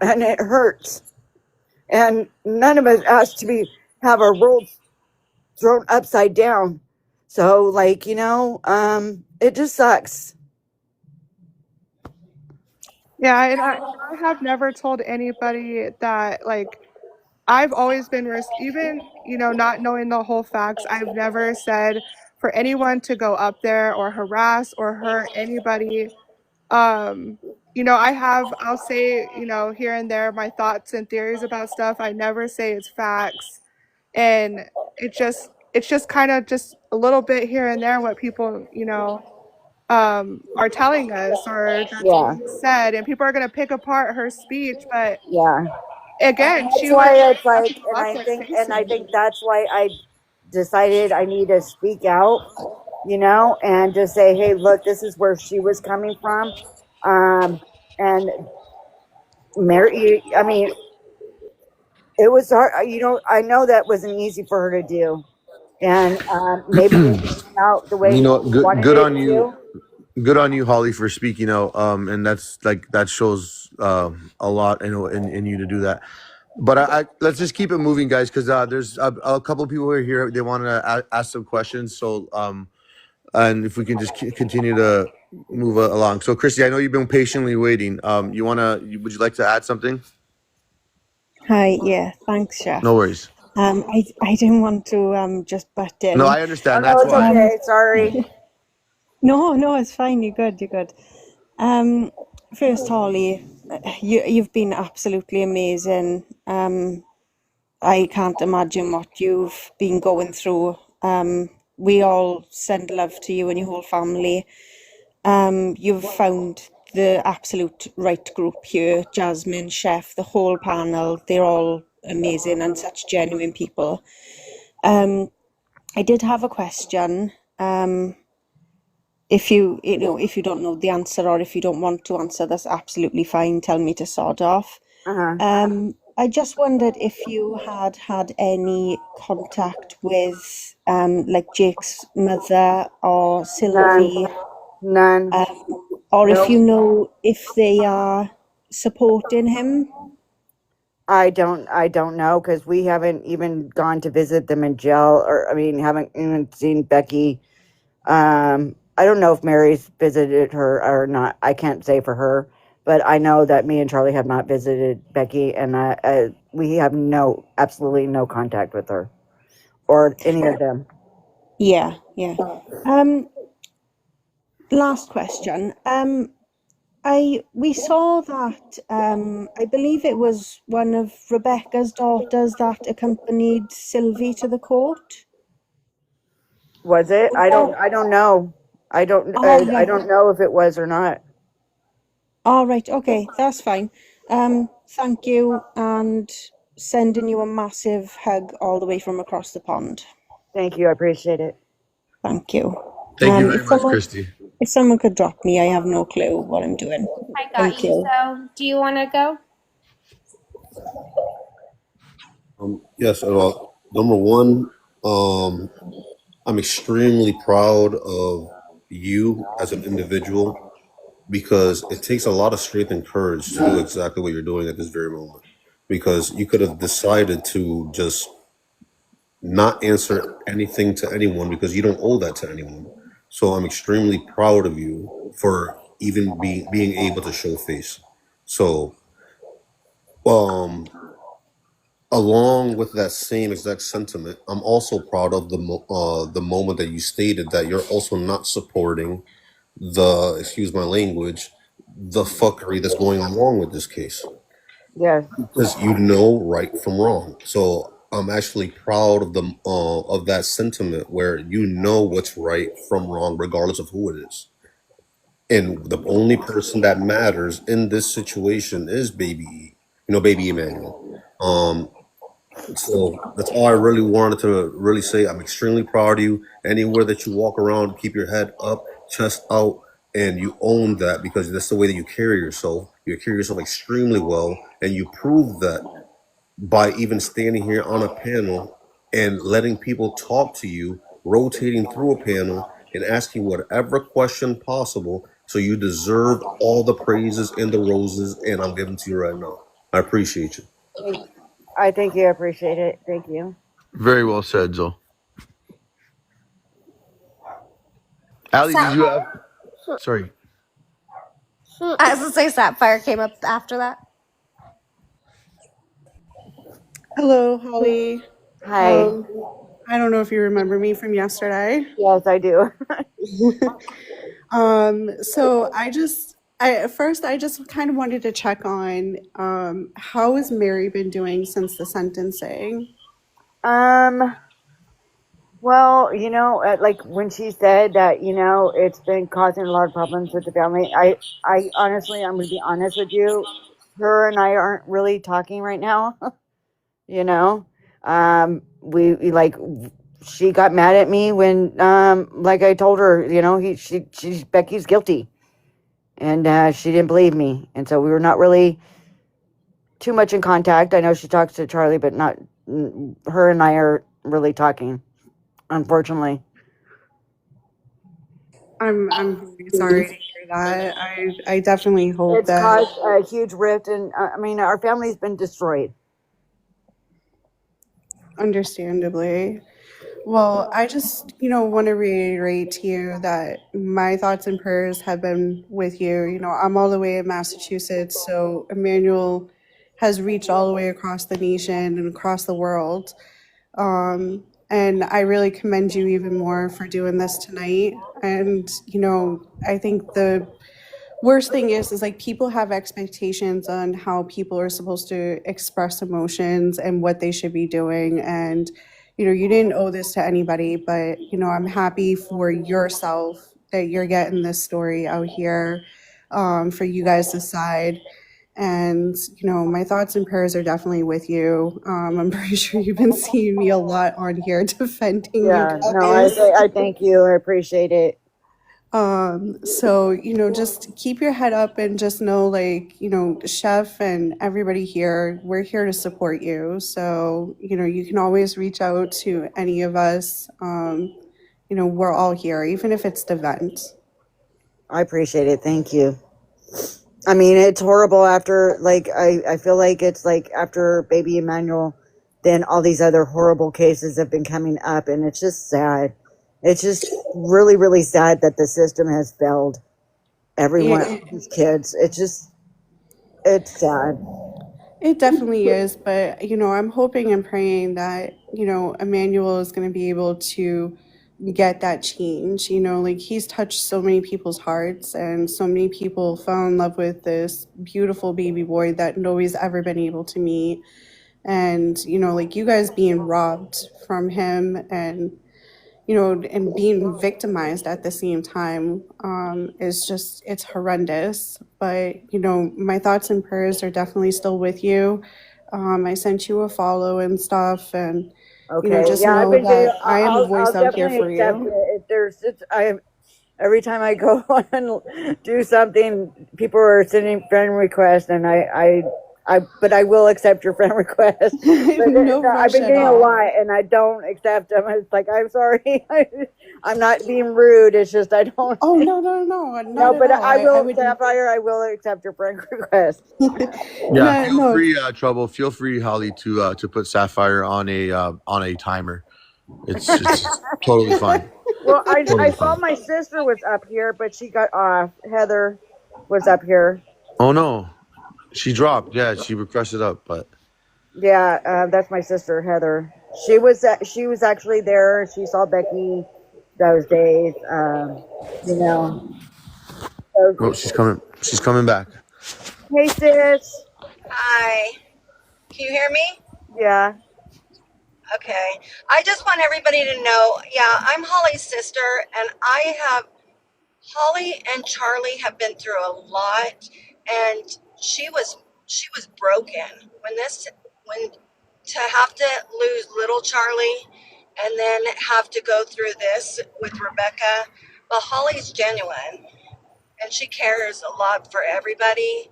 And it hurts. and none of us asked to have our worlds thrown upside down. So, like, it just sucks. Yeah, and I have never told anybody that, like, I've always been even, not knowing the whole facts, I've never said for anyone to go up there or harass or hurt anybody. Um, I'll say, here and there my thoughts and theories about stuff. I never say it's facts. And it's just kind of just a little bit here and there what people, are telling us or that's Yeah, being said, and people are going to pick apart her speech. But yeah. And again, that's she was why it's talking like, about their and I cases. think that's why I decided I need to speak out, and just say, hey, look, this is where she was coming from. And Mary, I mean, it was hard. I know that wasn't easy for her to do, and maybe it didn't come out the You way know, she good wanted good it on you. to. Good on you, Holly, for speaking out. And that's like that shows a lot in you to do that. But I let's just keep it moving, guys, because there's a couple of people who are here. They want to ask some questions. So and if we can just continue to move along. So, Christy, I know you've been patiently waiting. Would you like to add something? Hi, yeah, thanks, No Chef. worries. I didn't want to just butt No, in. I Oh understand. no, That's it's why. Um, okay. Sorry. no, it's fine. You're good. You're good. Um, First, Holly, you've been absolutely amazing. I can't imagine what you've been going through. We all send love to you and your whole family. You've found the absolute right group here. Jasmine, Chef, the whole panel. They're all amazing and such genuine people. I did have a question. If if you don't know the answer or if you don't want to answer, that's absolutely fine. Tell me to sod off. Uh-huh. I just wondered if you had any contact with like Jake's mother or None. Sylvie, None. or if Nope. you know if they are supporting him. I don't know, because we haven't even gone to visit them in jail, or I mean, haven't even seen Becky. I don't know if Mary's visited her or not. I can't say for her, but I know that me and Charlie have not visited Becky, and we have absolutely no contact with her or any of them. Yeah, yeah. Last question. We saw that I believe it was one of Rebecca's daughters that accompanied Sylvie to the court. Was it? Was that? I don't know. All I right. don't know if it was or not. All right. Okay, that's fine. Thank you, and sending you a massive hug all the way from across the pond. Thank you. I appreciate it. Thank you. Thank you very If much, Christy. someone could drop me, I have no clue what I'm doing. I got Thank you. you. So, do you want to go? Yes, well, number one, I'm extremely proud of you as an individual because it takes a lot of strength and courage to do exactly what you're doing at this very moment. Because you could have decided to just not answer anything to anyone because you don't owe that to anyone. So I'm extremely proud of you for even being able to show face. So, um, along with that same exact sentiment, I'm also proud of the moment that you stated that you're also not supporting the, excuse my language, the fuckery that's going along with this case Yes. because you know right from wrong. So I'm actually proud of the of that sentiment where you know what's right from wrong, regardless of who it is. And the only person that matters in this situation is baby Emmanuel. Um, So that's all I really wanted to really say. I'm extremely proud of you. Anywhere that you walk around, keep your head up, chest out, and you own that because that's the way that you carry yourself. You carry yourself extremely well, and you prove that by even standing here on a panel and letting people talk to you, rotating through a panel and asking whatever question possible. So you deserve all the praises and the roses, and I'm giving to you right now. I appreciate you. Thank I thank you. I appreciate it. Thank you. Very well said, Zoe. Allie, did you have? Sorry. I was gonna say Sapphire came up after that. Hello, Holly. Hi. I don't know if you remember me from yesterday. Yes, I do. So I just kind of wanted to check on how has Mary been doing since the sentencing? Well, like when she said that, it's been causing a lot of problems with the family. I honestly, I'm gonna be honest with you. Her and I aren't really talking right now. you know, we like she got mad at me when, like I told her, she's Becky's guilty, and she didn't believe me, and so we were not really too much in contact. I know she talks to Charlie, but not her and I are really talking, unfortunately. I'm very sorry to hear that. I definitely hope It's that, caused a huge rift, and I mean, our family's been destroyed. understandably. Well, I just, want to reiterate to you that my thoughts and prayers have been with you. I'm all the way in Massachusetts, so Emmanuel has reached all the way across the nation and across the world. And I really commend you even more for doing this tonight. And, I think the worst thing is like people have expectations on how people are supposed to express emotions and what they should be doing. And, you didn't owe this to anybody, but, I'm happy for yourself that you're getting this story out here for you guys to decide. And, my thoughts and prayers are definitely with you. I'm pretty sure you've been seeing me a lot on here defending you Yeah, no, guys. I thank you. I appreciate it. So, just keep your head up and just know, like, Chef and everybody here, we're here to support you. So, you can always reach out to any of us. We're all here, even if it's the vent. I appreciate it. Thank you. I mean, it's horrible after, like, I feel like it's like after baby Emmanuel, then all these other horrible cases have been coming up, and it's just sad. It's just really, really sad that the system has failed everyone, these kids. It's sad. It definitely is, but I'm hoping and praying that Emmanuel is going to be able to get that change. Like he's touched so many people's hearts, and so many people fell in love with this beautiful baby boy that nobody's ever been able to meet. And like you guys being robbed from him, and and being victimized at the same time is just, it's horrendous. But, my thoughts and prayers are definitely still with you. I sent you a follow and stuff, and, Okay. just Yeah, I've know been getting. that I am a voice I'll out here definitely for accept you. it. If there's, every time I go and do something, people are sending friend requests, and but I will accept your friend request. But No I've rush been at getting a all. lot, and I don't accept them. It's like, I'm sorry. I'm not being rude. It's just I don't. Oh, no, not at But all. I I will, would, Sapphire. I will accept your friend request. Yeah, no, feel no, free, Trouble. Feel free, Holly, to put Sapphire on a timer. It's totally fine. Well, I Totally saw fine. my sister was up here, but she got off. Heather was up here. Oh no, she dropped. Yeah, she requested up, but Yeah, that's my sister Heather. She was actually there. She saw Becky those days. You know. oh, So, she's coming. She's coming back. hey sis. Hi. Can you hear me? Yeah. Okay. I just want everybody to know, yeah, I'm Holly's sister, and Holly and Charlie have been through a lot, and she was broken when to have to lose little Charlie and then have to go through this with Rebecca. But Holly's genuine, and she cares a lot for everybody,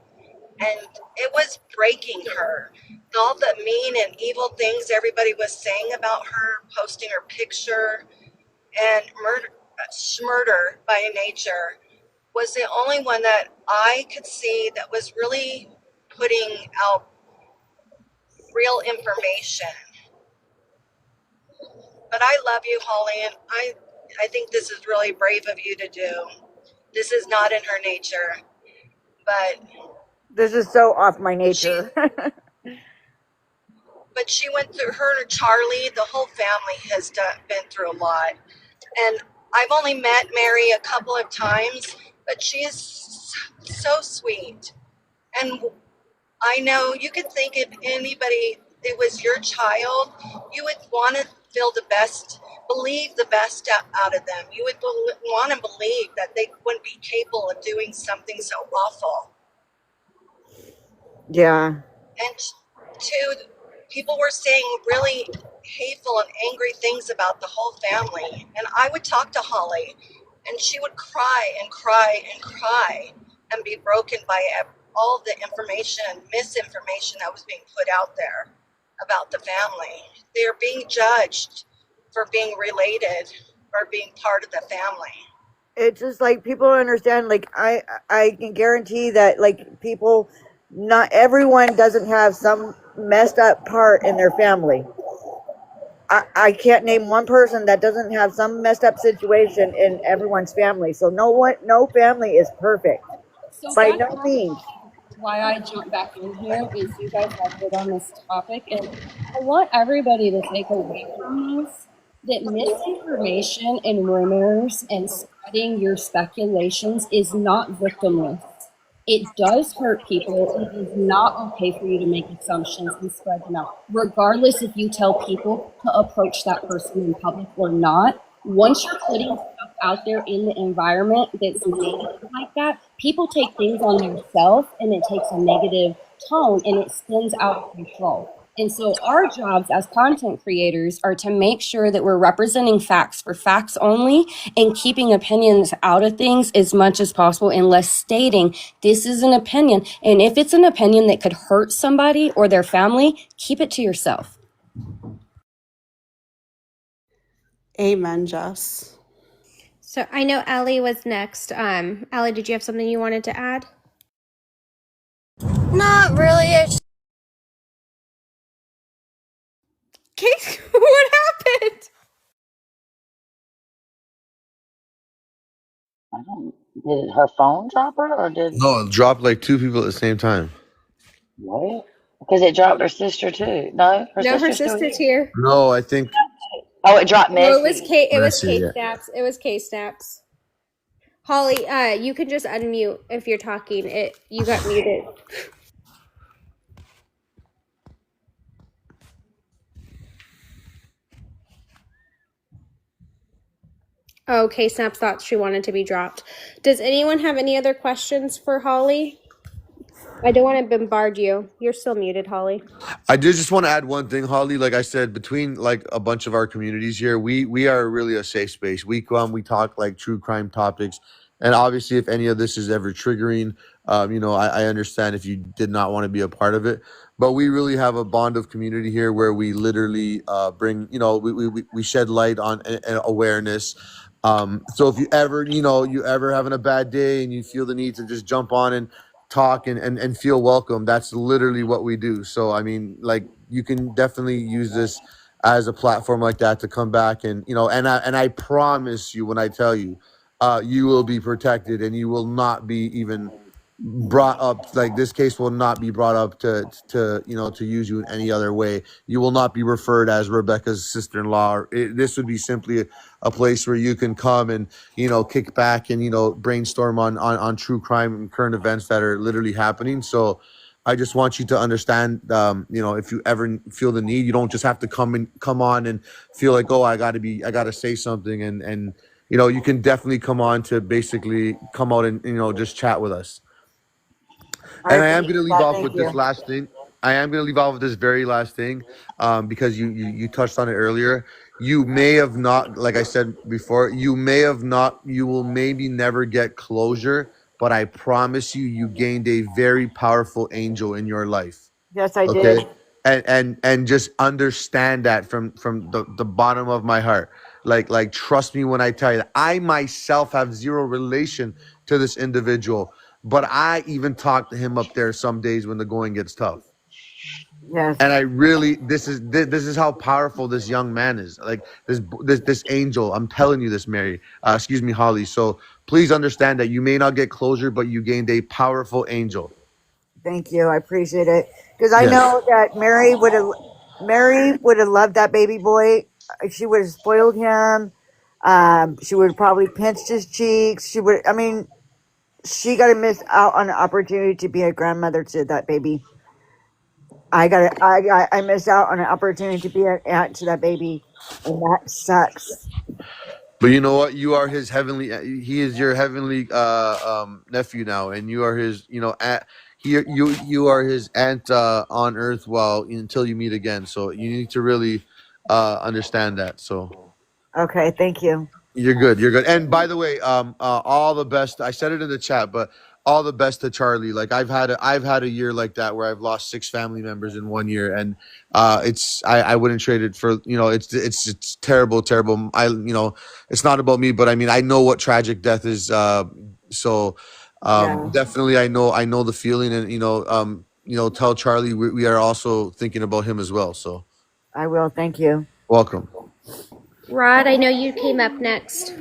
and it was breaking her. All the mean and evil things everybody was saying about her, posting her picture, and murder by nature was the only one that I could see that was really putting out real information. But I love you, Holly, and I think this is really brave of you to do. This is not in her nature, but This is so off my she nature. went through, her and Charlie, the whole family has been through a lot. And I've only met Mary a couple of times, but she is so sweet. And I know you could think if anybody, it was your child, you would want to feel the best, believe the best out of them. You would want to believe that they wouldn't be capable of doing something so awful. Yeah. And two, people were saying really hateful and angry things about the whole family. And I would talk to Holly, and she would cry and cry and cry and be broken by all the information, misinformation that was being put out there about the family. They're being judged for being related or being part of the family. It's just like people don't understand. Like I can guarantee that like people, not everyone doesn't have some messed up part in their family. I can't name one person that doesn't have some messed up situation in everyone's family. So no family is perfect So by that's no means. why I jumped back in here is you guys have hit on this topic, and I want everybody to take away from this that misinformation and rumors and spreading your speculations is not victimless. It does hurt people. It is not okay for you to make assumptions and spread them out, regardless if you tell people to approach that person in public or not. Once you're putting stuff out there in the environment that's negative like that, people take things on themselves and it takes a negative tone and it spins out of control. And so our jobs as content creators are to make sure that we're representing facts for facts only and keeping opinions out of things as much as possible, unless stating this is an opinion. And if it's an opinion that could hurt somebody or their family, keep it to yourself. Amen, Jess. So I know Allie was next. Allie, did you have something you wanted to add? Not really. Kate, what happened? I don't, did her phone drop her or did No, it dropped like two people at the same time. what? Because it dropped her sister too. No, her No, her sister's still sister's here. here. No, I think Oh, it dropped No, it was Messy. Kate. It was Messi, Kate yeah. Snaps. It was Kate Snaps. Holly, you can just unmute if you're talking. You got muted. Oh, Kate Snaps thought she wanted to be dropped. Does anyone have any other questions for Holly? I don't want to bombard you. You're still muted, Holly. I did just want to add one thing, Holly. Like I said, between like a bunch of our communities here, we are really a safe space. We come, we talk like true crime topics, and obviously, if any of this is ever triggering, I understand if you did not want to be a part of it. But we really have a bond of community here where we literally bring, we shed light on awareness. So if you ever, you ever having a bad day and you feel the need to just jump on and talk and feel welcome, that's literally what we do. So I mean, like, you can definitely use this as a platform like that to come back and I promise you, when I tell you, you will be protected and you will not be even brought up, like this case will not be brought up to use you in any other way. You will not be referred as Rebecca's sister-in-law. This would be simply a place where you can come and kick back and brainstorm on true crime and current events that are literally happening. So I just want you to understand, if you ever feel the need, you don't just have to come on and feel like, oh, I gotta say something, and you can definitely come on to basically come out and just chat with us. And I am going to leave off with this last thing. I am going to leave off with this very last thing, because you touched on it earlier. You may have not, like I said before, you will maybe never get closure, but I promise you gained a very powerful angel in your life. Yes, I Okay. did. And just understand that from the bottom of my heart. Like trust me when I tell you that I myself have zero relation to this individual, but I even talk to him up there some days when the going gets tough. Yes. And I really, this is how powerful this young man is. Like this angel. I'm telling you this, Mary. Excuse me, Holly. So please understand that you may not get closure, but you gained a powerful angel. Thank you. I appreciate it. Because I Yes. know that Mary would have loved that baby boy. She would have spoiled him. She would have probably pinched his cheeks. She would. I mean, she got to miss out on an opportunity to be a grandmother to that baby. I missed out on an opportunity to be an aunt to that baby, and that sucks. But you know what? You are his heavenly. He is your heavenly nephew now, and you are his. Aunt. You are his aunt on earth. While until you meet again, so you need to really understand that. So Okay, thank you. you're good. You're good. And by the way, all the best. I said it in the chat, but all the best to Charlie. Like I've had a year like that where I've lost 6 family members in 1 year, and I wouldn't trade it for it's terrible, terrible. It's not about me, but I mean I know what tragic death is. So Yeah, definitely I know the feeling, and tell Charlie we are also thinking about him as well. So I will. Thank you. welcome. Rod, I know you came up next.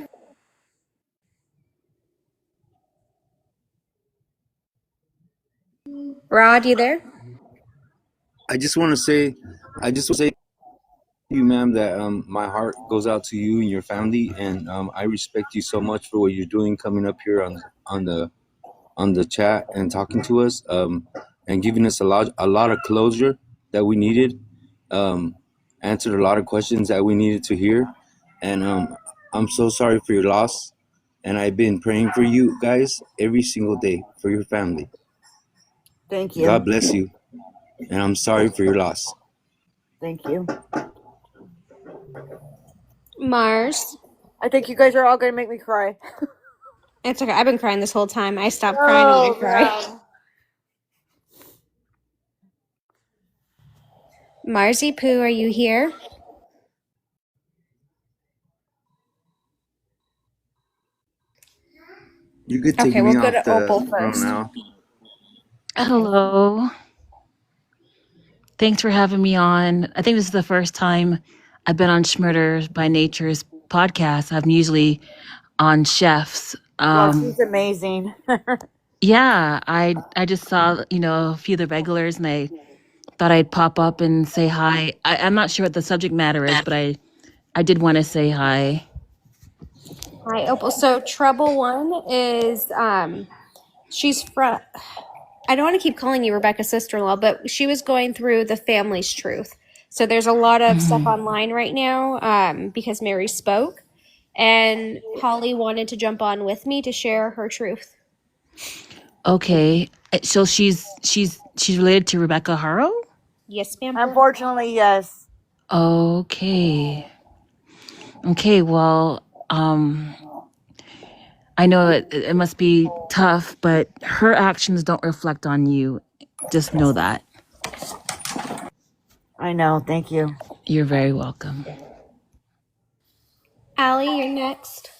Rod, you there? I just want to say, to you, ma'am, that my heart goes out to you and your family, and I respect you so much for what you're doing, coming up here on the chat and talking to us, and giving us a lot of closure that we needed, answered a lot of questions that we needed to hear, and I'm so sorry for your loss, and I've been praying for you guys every single day for your family. Thank God you. bless you, and I'm sorry for your loss. Thank you. Mars. I think you guys are all going to make me cry. It's okay. I've been crying this whole time. I stop crying when I Oh cry. man. Marzi Poo, are you here? You could take Okay, me we'll go off to Opal the phone first. now. Hello. Thanks for having me on. I think this is the first time I've been on Schmurder by Nature's podcast. I'm usually on Chef's. Well, she's amazing. Yeah, I just saw, a few of the regulars and I thought I'd pop up and say hi. I'm not sure what the subject matter is, but I did want to say hi. Hi, Opal. So Trouble One is she's from. I don't want to keep calling you Rebecca's sister-in-law, but she was going through the family's truth. So there's a lot of stuff online right now because Mary spoke, and Holly wanted to jump on with me to share her truth. Okay. So she's related to Rebeccaharo? Yes, ma'am. Unfortunately, yes. Okay. Okay, well, I know it must be tough, but her actions don't reflect on you. Just know that. I know. Thank you. You're very welcome. Allie, you're next.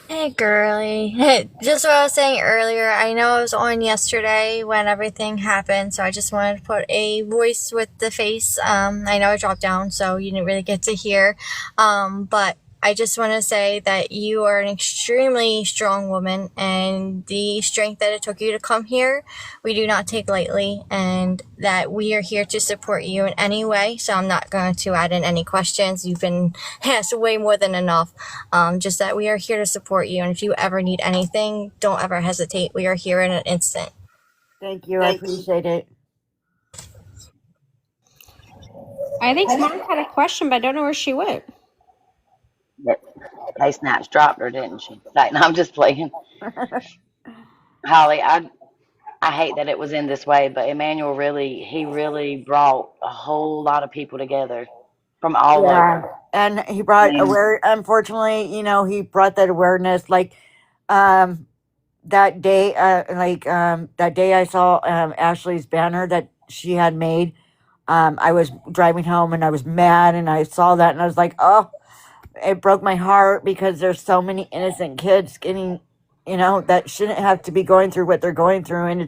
Hey, girly. Hey, just what I was saying earlier, I know I was on yesterday when everything happened, so I just wanted to put a voice with the face. I know I dropped down, so you didn't really get to hear. But I just want to say that you are an extremely strong woman, and the strength that it took you to come here, we do not take lightly, and that we are here to support you in any way. So I'm not going to add in any questions. You've been asked way more than enough. Just that we are here to support you, and if you ever need anything, don't ever hesitate. We are here in an instant. Thank you. I appreciate it. I think Mom had a question, but I don't know where she went. They snatched dropped her, didn't she? Like, no, I'm just playing. Holly, I hate that it was in this way, but Emmanuel really brought a whole lot of people together from all Yeah. over. And he brought unfortunately, he brought that awareness. Like, that day, that day I saw Ashley's banner that she had made. I was driving home and I was mad, and I saw that and I was like, oh, it broke my heart because there's so many innocent kids getting, that shouldn't have to be going through what they're going through, and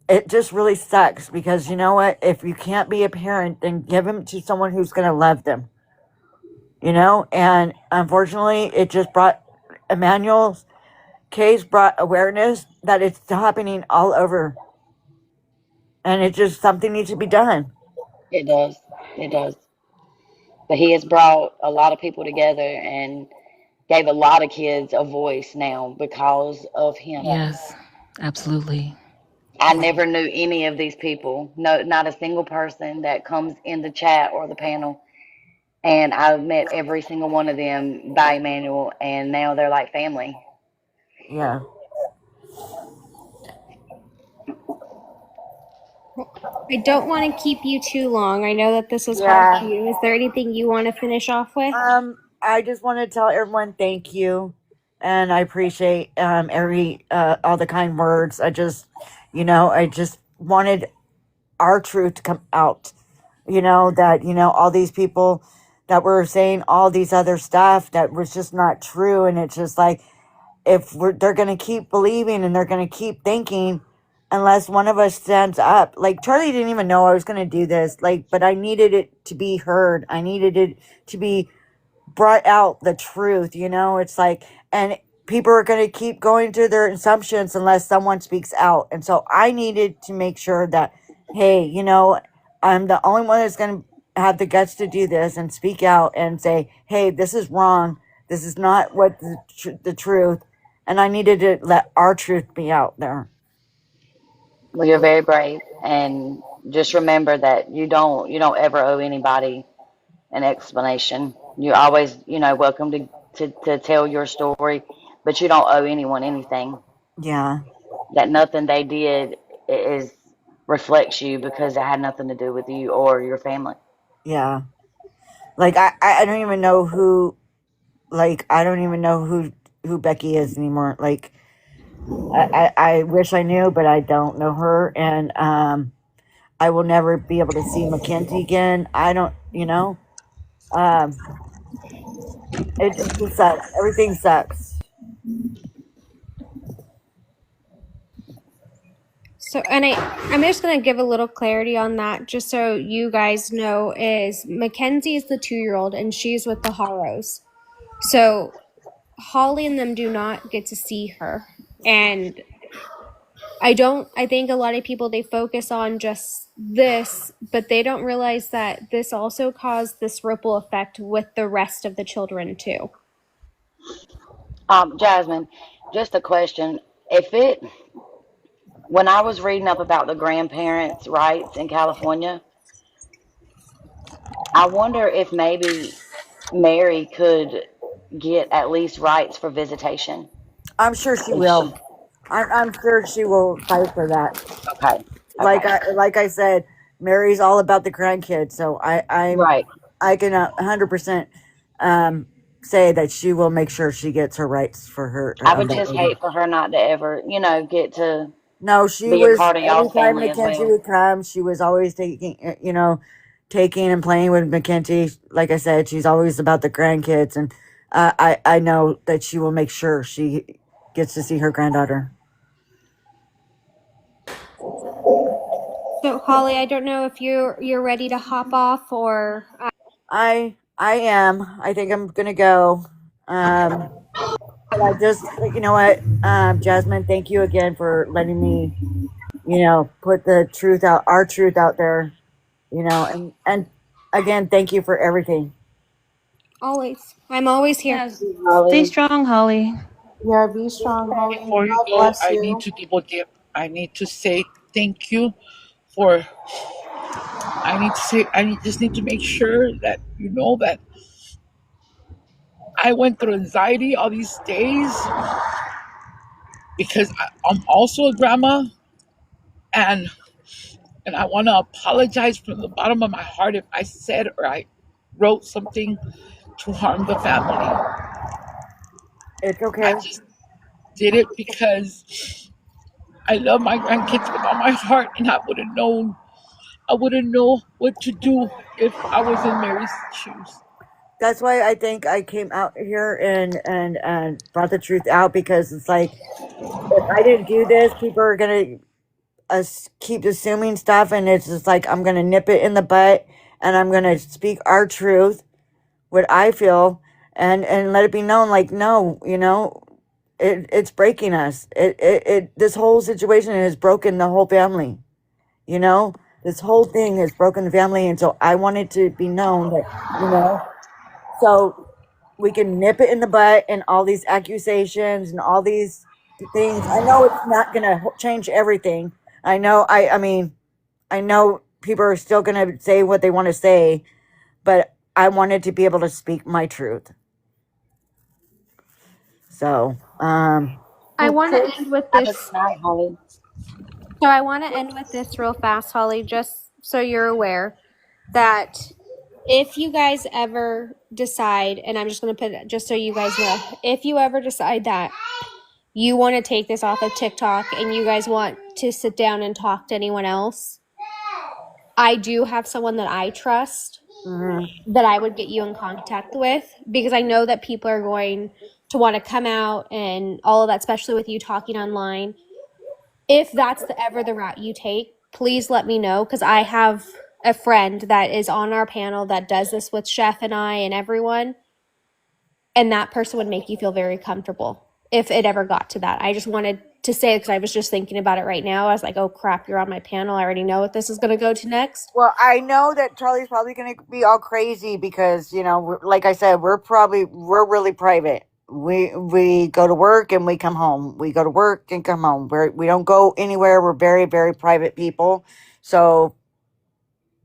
it just really sucks because you know what? If you can't be a parent, then give them to someone who's going to love them, you know? And unfortunately, it just brought Emmanuel's case brought awareness that it's happening all over. And it just something needs to be done. It does. It does. But he has brought a lot of people together and gave a lot of kids a voice now because of him. Yes, absolutely. I never knew any of these people. No, not a single person that comes in the chat or the panel. And I've met every single one of them by Emmanuel, and now they're like family. Yeah. I don't want to keep you too long. I know that this was hard for Yeah. you. Is there anything you want to finish off with? I just want to tell everyone thank you. And I appreciate all the kind words. I just wanted our truth to come out. That, all these people that were saying all these other stuff that was just not true. And it's just like, if they're going to keep believing and they're going to keep thinking, unless one of us stands up. Like, Charlie didn't even know I was going to do this. Like, but I needed it to be heard. I needed it to be brought out, the truth. It's like, and people are going to keep going to their assumptions unless someone speaks out. And so I needed to make sure that, hey, I'm the only one that's going to have the guts to do this and speak out and say, hey, this is wrong. This is not what the truth. And I needed to let our truth be out there. Well, you're very brave, and just remember that you don't ever owe anybody an explanation. You're always, welcome to tell your story, but you don't owe anyone anything. Yeah. That nothing they did is reflects you because it had nothing to do with you or your family. Yeah. Like, I don't even know who, I don't even know who Becky is anymore. Like, I wish I knew, but I don't know her. And, I will never be able to see Mackenzie again. I don't, um, it just sucks. Everything sucks. So, and I'm just going to give a little clarity on that, just so you guys know, is Mackenzie is the 2-year-old and she's with the Haros. So Holly and them do not get to see her. And I think a lot of people, they focus on just this, but they don't realize that this also caused this ripple effect with the rest of the children too. Jasmine, just a question. If it, when I was reading up about the grandparents' rights in California, I wonder if maybe Mary could get at least rights for visitation. I'm sure she If will. she, I'm sure she will fight for that. okay, Like okay, I said, Mary's all about the grandkids, so right. I can 100% say that she will make sure she gets her rights for her. I would That just baby. hate for her not to ever, get to No, she be a was part of every y'all's time family as Mackenzie well. would come, she was always taking and playing with Mackenzie. Like I said, she's always about the grandkids, and I know that she will make sure she gets to see her granddaughter. So Holly, I don't know if you're ready to hop off or I am. I think I'm gonna go. But I just, you know what, Jasmine, thank you again for letting me, put the truth out, our truth out there, and again, thank you for everything. always. I'm always here. Yes. Stay Holly, strong, Holly. Yeah, be strong, Holly. Before you God go, bless you. I need to say thank you for. Just need to make sure that you know that I went through anxiety all these days because I'm also a grandma, and I want to apologize from the bottom of my heart if I said or I wrote something to harm the family. It's I okay. just did it because I love my grandkids with all my heart, and I wouldn't know what to do if I was in Mary's shoes. That's why I think I came out here and brought the truth out, because it's like, if I didn't do this, people are gonna keep assuming stuff, and it's just like I'm gonna nip it in the butt, and I'm gonna speak our truth, what I feel, and let it be known, like, no, it's breaking us. This whole situation has broken the whole family. This whole thing has broken the family, and so I want it to be known that, so we can nip it in the butt and all these accusations and all these things. I know it's not gonna change everything. I know. I mean, I know people are still gonna say what they want to say, but I wanted to be able to speak my truth. So, I want to end with Have a this. good night, Holly. So I want to end with this real fast, Holly, just so you're aware that if you guys ever decide, and I'm just going to put it just so you guys know, if you ever decide that you want to take this off of TikTok and you guys want to sit down and talk to anyone else, I do have someone that I trust that I would get you in contact with, because I know that people are going to want to come out and all of that, especially with you talking online. If that's ever the route you take, please let me know, because I have a friend that is on our panel that does this with Chef and I and everyone, and that person would make you feel very comfortable if it ever got to that. I just wanted to say it because I was just thinking about it right now. I was like, oh crap, you're on my panel. I already know what this is going to go to next. well, I know that Charlie's probably going to be all crazy because, like I said, we're really private. We go to work and we come home. We go to work and come home. We don't go anywhere. We're very, very private people. So,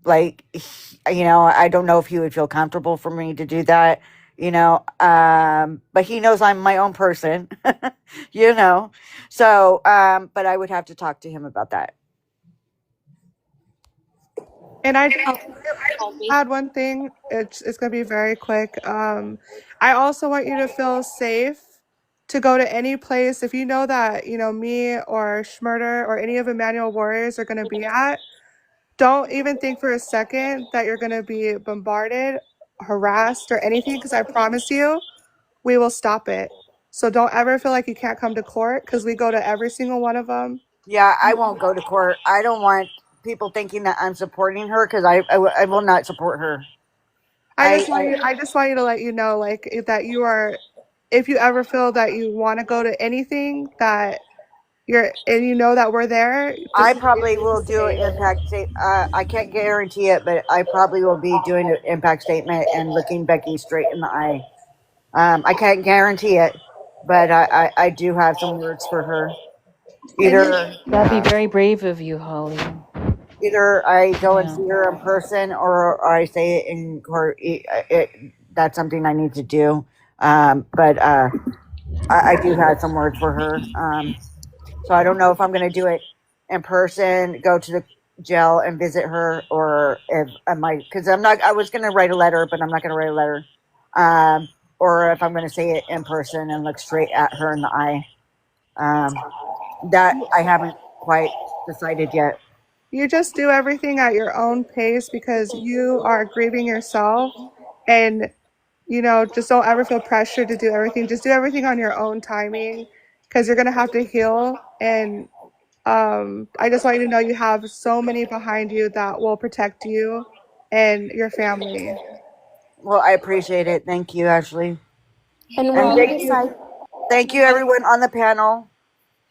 like, I don't know if he would feel comfortable for me to do that, but he knows I'm my own person, so, but I would have to talk to him about that. And I just add one thing. It's gonna be very quick. I also want you to feel safe to go to any place if you know that me or Schmurder or any of Emmanuel warriors are gonna be at. Don't even think for a second that you're gonna be bombarded, harassed, or anything, because I promise you, we will stop it. So don't ever feel like you can't come to court, because we go to every single one of them. Yeah, I won't go to court. I don't want people thinking that I'm supporting her, because I will not support her. I just want you to let you know, like, that you are, if you ever feel that you want to go to anything, that and you know that we're there. I probably will do an impact statement. I can't guarantee it, but I probably will be doing an impact statement and looking Becky straight in the eye. I can't guarantee it, but I do have some words for her. That'd be very brave of you, Holly. Either I go and Yeah. see her in person, or I say it in court. That's something I need to do. But I do have some words for her. So I don't know if I'm going to do it in person, go to the jail and visit her, or if I might, because I was going to write a letter, but I'm not going to write a letter. Or if I'm going to say it in person and look straight at her in the eye. That I haven't quite decided yet. You just do everything at your own pace, because you are grieving yourself, and just don't ever feel pressured to do everything. Just do everything on your own timing, because you're gonna have to heal. And I just want you to know you have so many behind you that will protect you and your family. Well, I appreciate it. Thank you, Ashley. And when you decide, Thank you, everyone on the panel.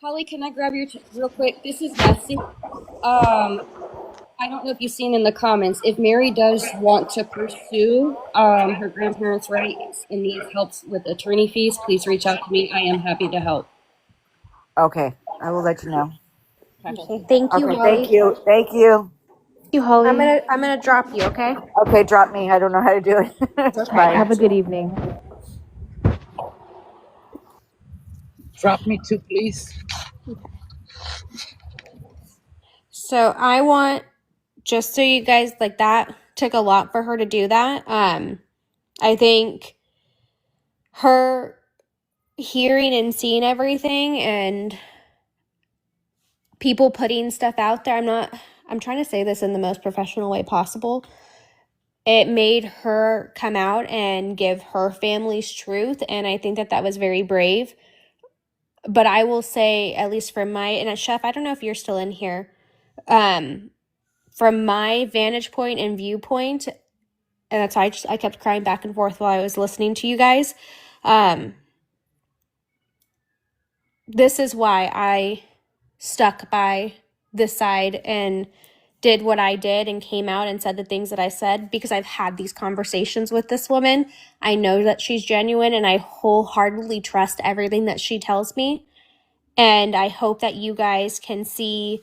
Holly, can I grab your real quick? This is Betsy. I don't know if you've seen in the comments, if Mary does want to pursue her grandparents' rights and needs help with attorney fees, please reach out to me. I am happy to help. Okay, I will let you know. okay, thank you, Okay, Holly. thank you. Thank you. Thank you, Holly. I'm gonna drop you, okay? Okay, drop me. I don't know how to do it. Okay. Bye. Have a good evening. Drop me too, please. So I want, just so you guys, like, that took a lot for her to do that. I think her hearing and seeing everything and people putting stuff out there, I'm trying to say this in the most professional way possible. It made her come out and give her family's truth, and I think that was very brave. But I will say, at least for and Chef, I don't know if you're still in here, From my vantage point and viewpoint, and that's why I kept crying back and forth while I was listening to you guys. This is why I stuck by this side and did what I did and came out and said the things that I said, because I've had these conversations with this woman. I know that she's genuine and I wholeheartedly trust everything that she tells me. And I hope that you guys can see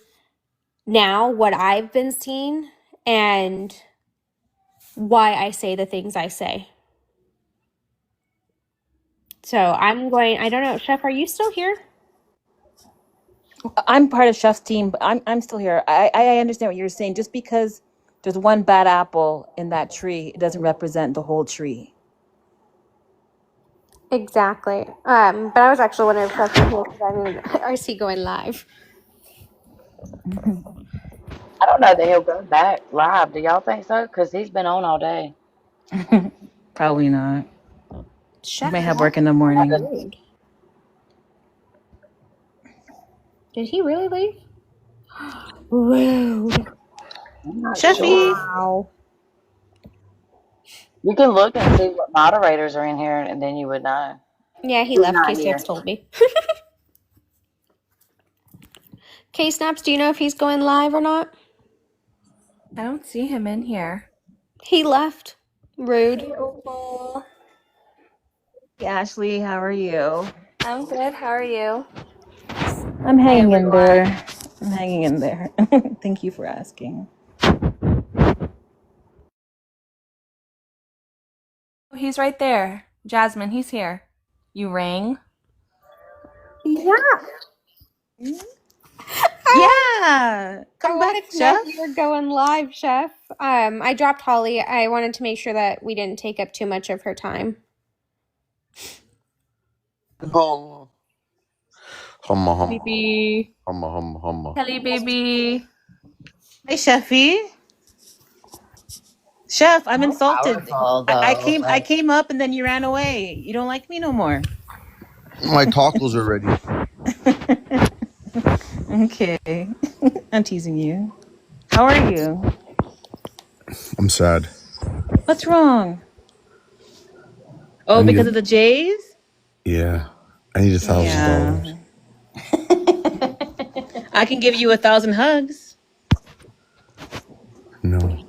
now what I've been seeing and why I say the things I say. So I don't know, Chef, are you still here? I'm part of Chef's team, but I'm still here. I understand what you're saying. Just because there's one bad apple in that tree, it doesn't represent the whole tree. Exactly. But I was actually wondering if Chef was here because or is he going live? I don't know that he'll go back live. Do y'all think so? Because he's been on all day. Probably not. Chef You may have work in the morning. rude. Did he really leave? Rude. I'm not Chefy. sure. Wow. You can look and see what moderators are in here, and then you would know. Yeah, he He's left. not K-Snaps here. told me. K-Snaps, do you know if he's going live or not? I don't see him in here. He left. Rude. Hey, Opal. Hey, Ashley, how are you? I'm good. How are you? I'm Hi, hanging in everyone. there. I'm hanging in there. Thank you for asking. Oh, he's right there. Jasmine, he's here. You rang? Yeah. Yeah. Come I back, wanted to know Chef. if you were going live, Chef. I dropped Holly. I wanted to make sure that we didn't take up too much of her time. Oh, humma, humma, Baby. humma, humma, humma. Kelly, baby. Hey, Chefy. Chef, I'm So insulted. powerful, I though. came I Like, came up and then you ran away. You don't like me no more. My tacos are ready. Okay. I'm teasing you. How are you? I'm sad. What's wrong? I Oh, need because a of the Jays? yeah. I need $1,000. Yeah. I can give you 1,000 hugs. No.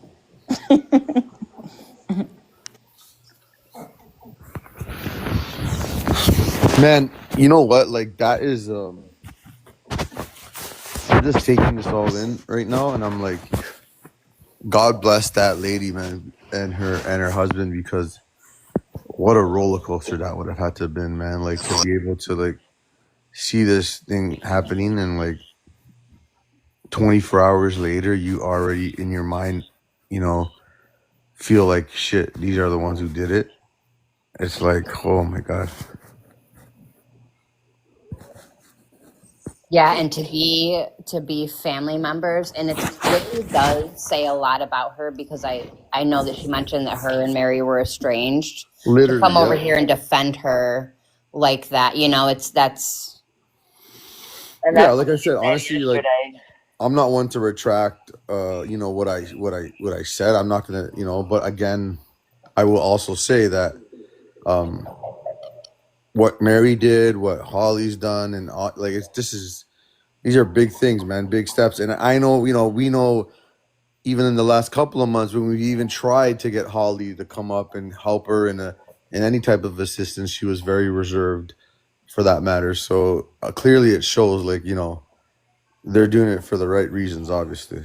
Man, you know what? Like that is I'm just taking this all in right now and I'm like, God bless that lady, man, and her husband, because what a roller coaster that would have had to have been, man. Like to be able to like see this thing happening and like 24 hours later you already in your mind, you know, feel like shit, these are the ones who did it. It's like, oh my God. yeah, and to be family members, and it really does say a lot about her, because I know that she mentioned that her and Mary were estranged. To Literally, come over yeah. here and defend her like that, that's And Yeah, that's like what I she said, said honestly, like yesterday. I'm not one to retract you know, what I said. I'm not gonna, you know, but again, I will also say that um what Mary did, what Holly's done, and all, like these are big things, man, big steps. And I know, you know, we know even in the last couple of months when we even tried to get Holly to come up and help her in any type of assistance, she was very reserved for that matter. So clearly, it shows, like, you know, they're doing it for the right reasons, obviously.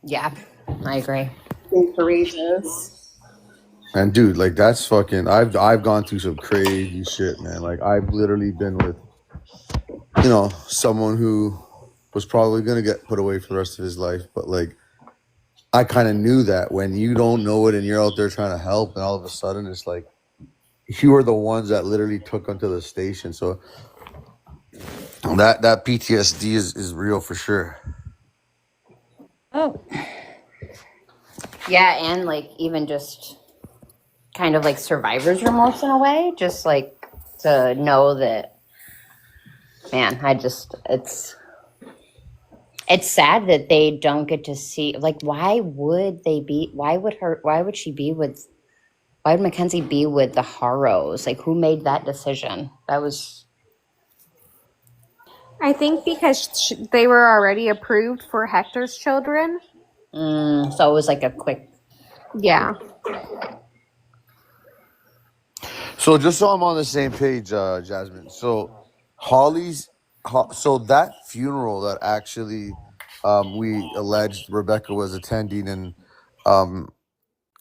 yeah, I agree. Being courageous. And dude, like that's fucking. I've gone through some crazy shit, man. Like I've literally been with, you know, someone who was probably gonna get put away for the rest of his life, but like I kind of knew that when you don't know it and you're out there trying to help, and all of a sudden it's like you are the ones that literally took onto the station. So that PTSD is real for sure. Oh, Yeah, and like even just kind of like survivor's remorse in a way, just like to know that, man, it's It's sad that they don't get to see, like, why would Mackenzie be with the Haros? Like, who made that decision? That was, I think because they were already approved for Hector's children. so it was like a quick. Yeah. So just so I'm on the same page, Jasmine. So so that funeral that actually we alleged Rebecca was attending, and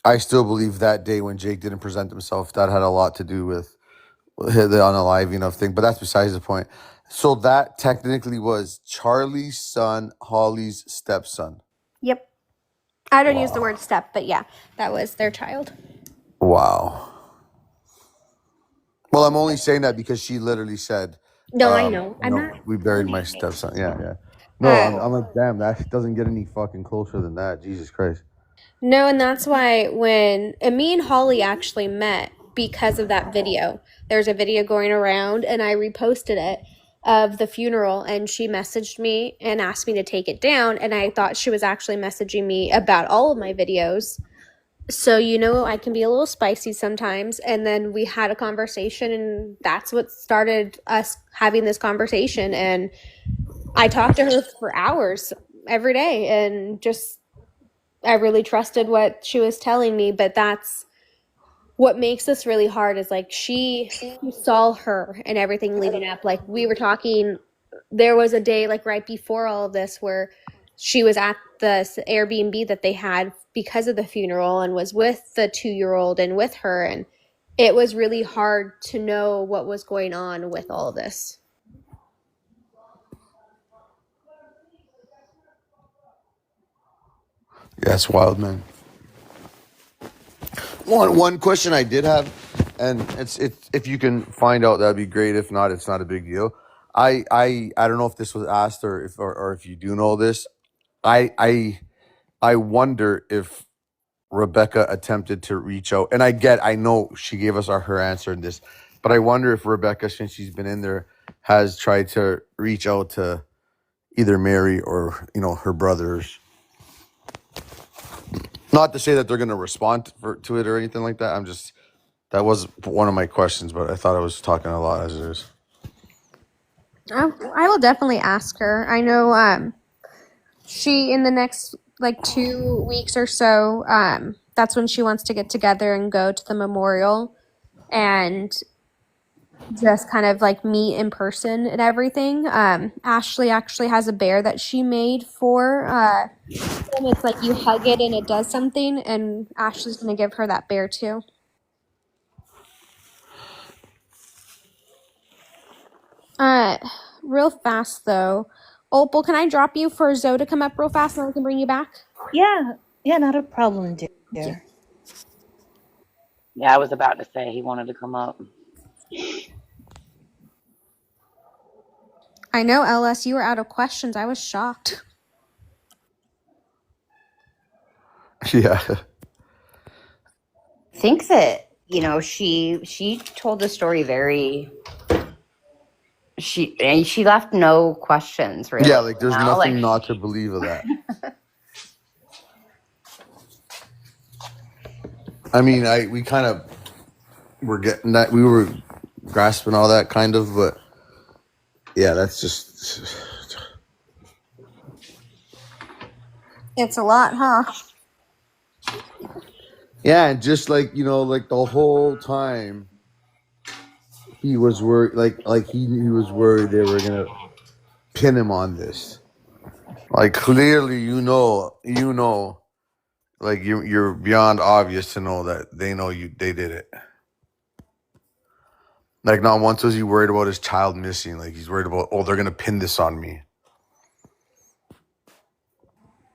I still believe that day when Jake didn't present himself, that had a lot to do with the unaliving of thing. But that's besides the point. So that technically was Charlie's son, Holly's stepson. Yep. I don't use the Wow. word step, but yeah, that was their child. Wow. Well, I'm only saying that because she literally said, No, I know. I'm not. we buried my stepson. Yeah, yeah. No, I'm like, damn, that doesn't get any fucking closer than that. Jesus Christ. No, and that's why when me and Holly actually met because of that video. There's a video going around, and I reposted it of the funeral, and she messaged me and asked me to take it down, and I thought she was actually messaging me about all of my videos. So, I can be a little spicy sometimes. And then we had a conversation, and that's what started us having this conversation. And I talked to her for hours every day, and I really trusted what she was telling me. But that's what makes this really hard is like she saw her and everything leading up. Like we were talking, there was a day like right before all of this where she was at the Airbnb that they had because of the funeral and was with the 2-year-old and with her. And it was really hard to know what was going on with all of this. Yeah, it's wild, man. One question I did have, and it's if you can find out, that'd be great. If not, it's not a big deal. I don't know if this was asked or if you do know this. I wonder if Rebecca attempted to reach out, and I know she gave us her answer in this, but I wonder if Rebecca, since she's been in there, has tried to reach out to either Mary or her brothers. Not to say that they're going to respond to it or anything like that. That was one of my questions, but I thought I was talking a lot as it is. I will definitely ask her. I know she in the next like 2 weeks or so, that's when she wants to get together and go to the memorial and just kind of like meet in person and everything. Ashley actually has a bear that she made for and it's like you hug it and it does something, and Ashley's gonna give her that bear too. Real fast though, Opal, can I drop you for Zoe to come up real fast and I can bring you back? Yeah, not a problem, dear. Yeah, I was about to say he wanted to come up. I know, LS, you were out of questions. I was shocked. Yeah. I think that, she told the story she left no questions, really. Yeah, like there's nothing not to believe of that. I mean, we kind of were getting that, we were grasping all that kind of, but yeah, that's just. It's a lot, huh? Yeah, and just like like the whole time, he was worried. Like he was worried they were gonna pin him on this. Like clearly, like you're beyond obvious to know that they know they did it. Like not once was he worried about his child missing. Like he's worried about, they're gonna pin this on me.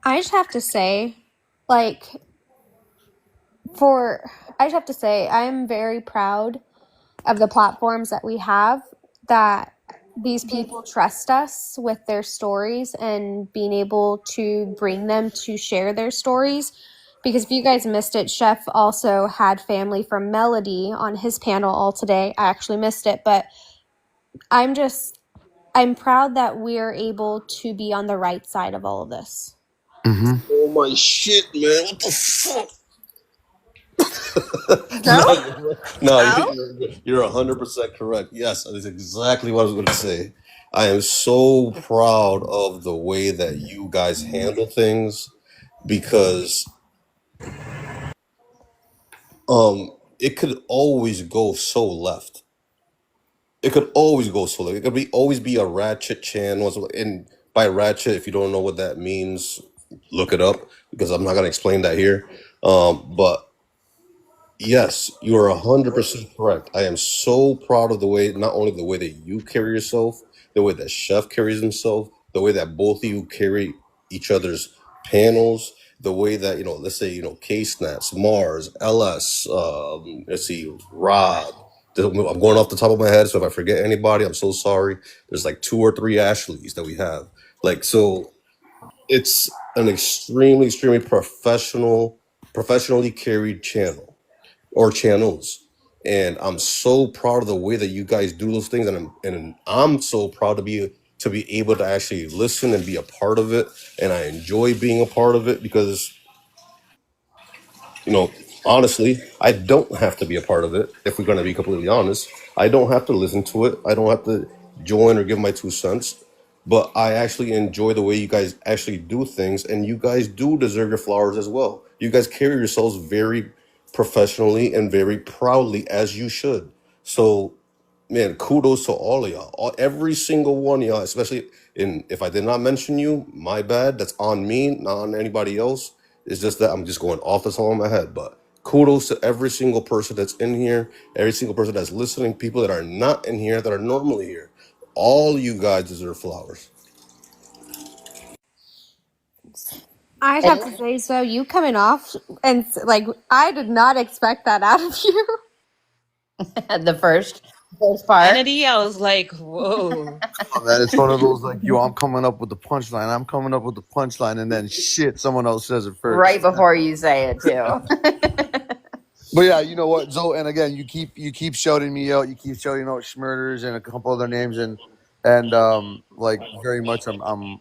I just have to say, I'm very proud of the platforms that we have, that these people trust us with their stories and being able to bring them to share their stories. Because if you guys missed it, Chef also had family from Melody on his panel all today. I actually missed it, but I I'm proud that we're able to be on the right side of all of this. Mm-hmm. Oh my shit, man! What the fuck? No? No, Oh? you're 100% correct. Yes, that is exactly what I was going to say. I am so proud of the way that you guys handle things because it could always go so left. It could always go so left. It could be always be a ratchet channel. And by ratchet, if you don't know what that means, look it up because I'm not going to explain that here. But yes, you are 100% correct. I am so proud of the way, not only the way that you carry yourself, the way that Chef carries himself, the way that both of you carry each other's panels, the way that, let's say, K-Snaps, Mars, LS, let's see, Rod. I'm going off the top of my head, so if I forget anybody, I'm so sorry. There's like 2 or 3 Ashleys that we have. Like, so it's an extremely professionally carried channel or channels. And I'm so proud of the way that you guys do those things, and I'm so proud to be able to actually listen and be a part of it. And I enjoy being a part of it because honestly, I don't have to be a part of it. If we're going to be completely honest, I don't have to listen to it. I don't have to join or give my 2 cents. But I actually enjoy the way you guys actually do things, and you guys do deserve your flowers as well. You guys carry yourselves very professionally and very proudly, as you should. So, man, kudos to all of y'all, every single one of y'all, especially if I did not mention you, my bad. That's on me, not on anybody else. It's just that I'm just going off the top of my head. But kudos to every single person that's in here, every single person that's listening, people that are not in here, that are normally here. All you guys deserve flowers. I'd have to say so. You coming off and like I did not expect that out of you. The first part. Kennedy, I was like, whoa. Oh, man, it's one of those like, yo, I'm coming up with the punchline. I'm coming up with the punchline, and then shit, someone else says it first. Right before you say it too. But yeah, you know what, Zoe, and again, you keep shouting me out. You keep shouting out Schmurders and a couple other names, and like very much, I'm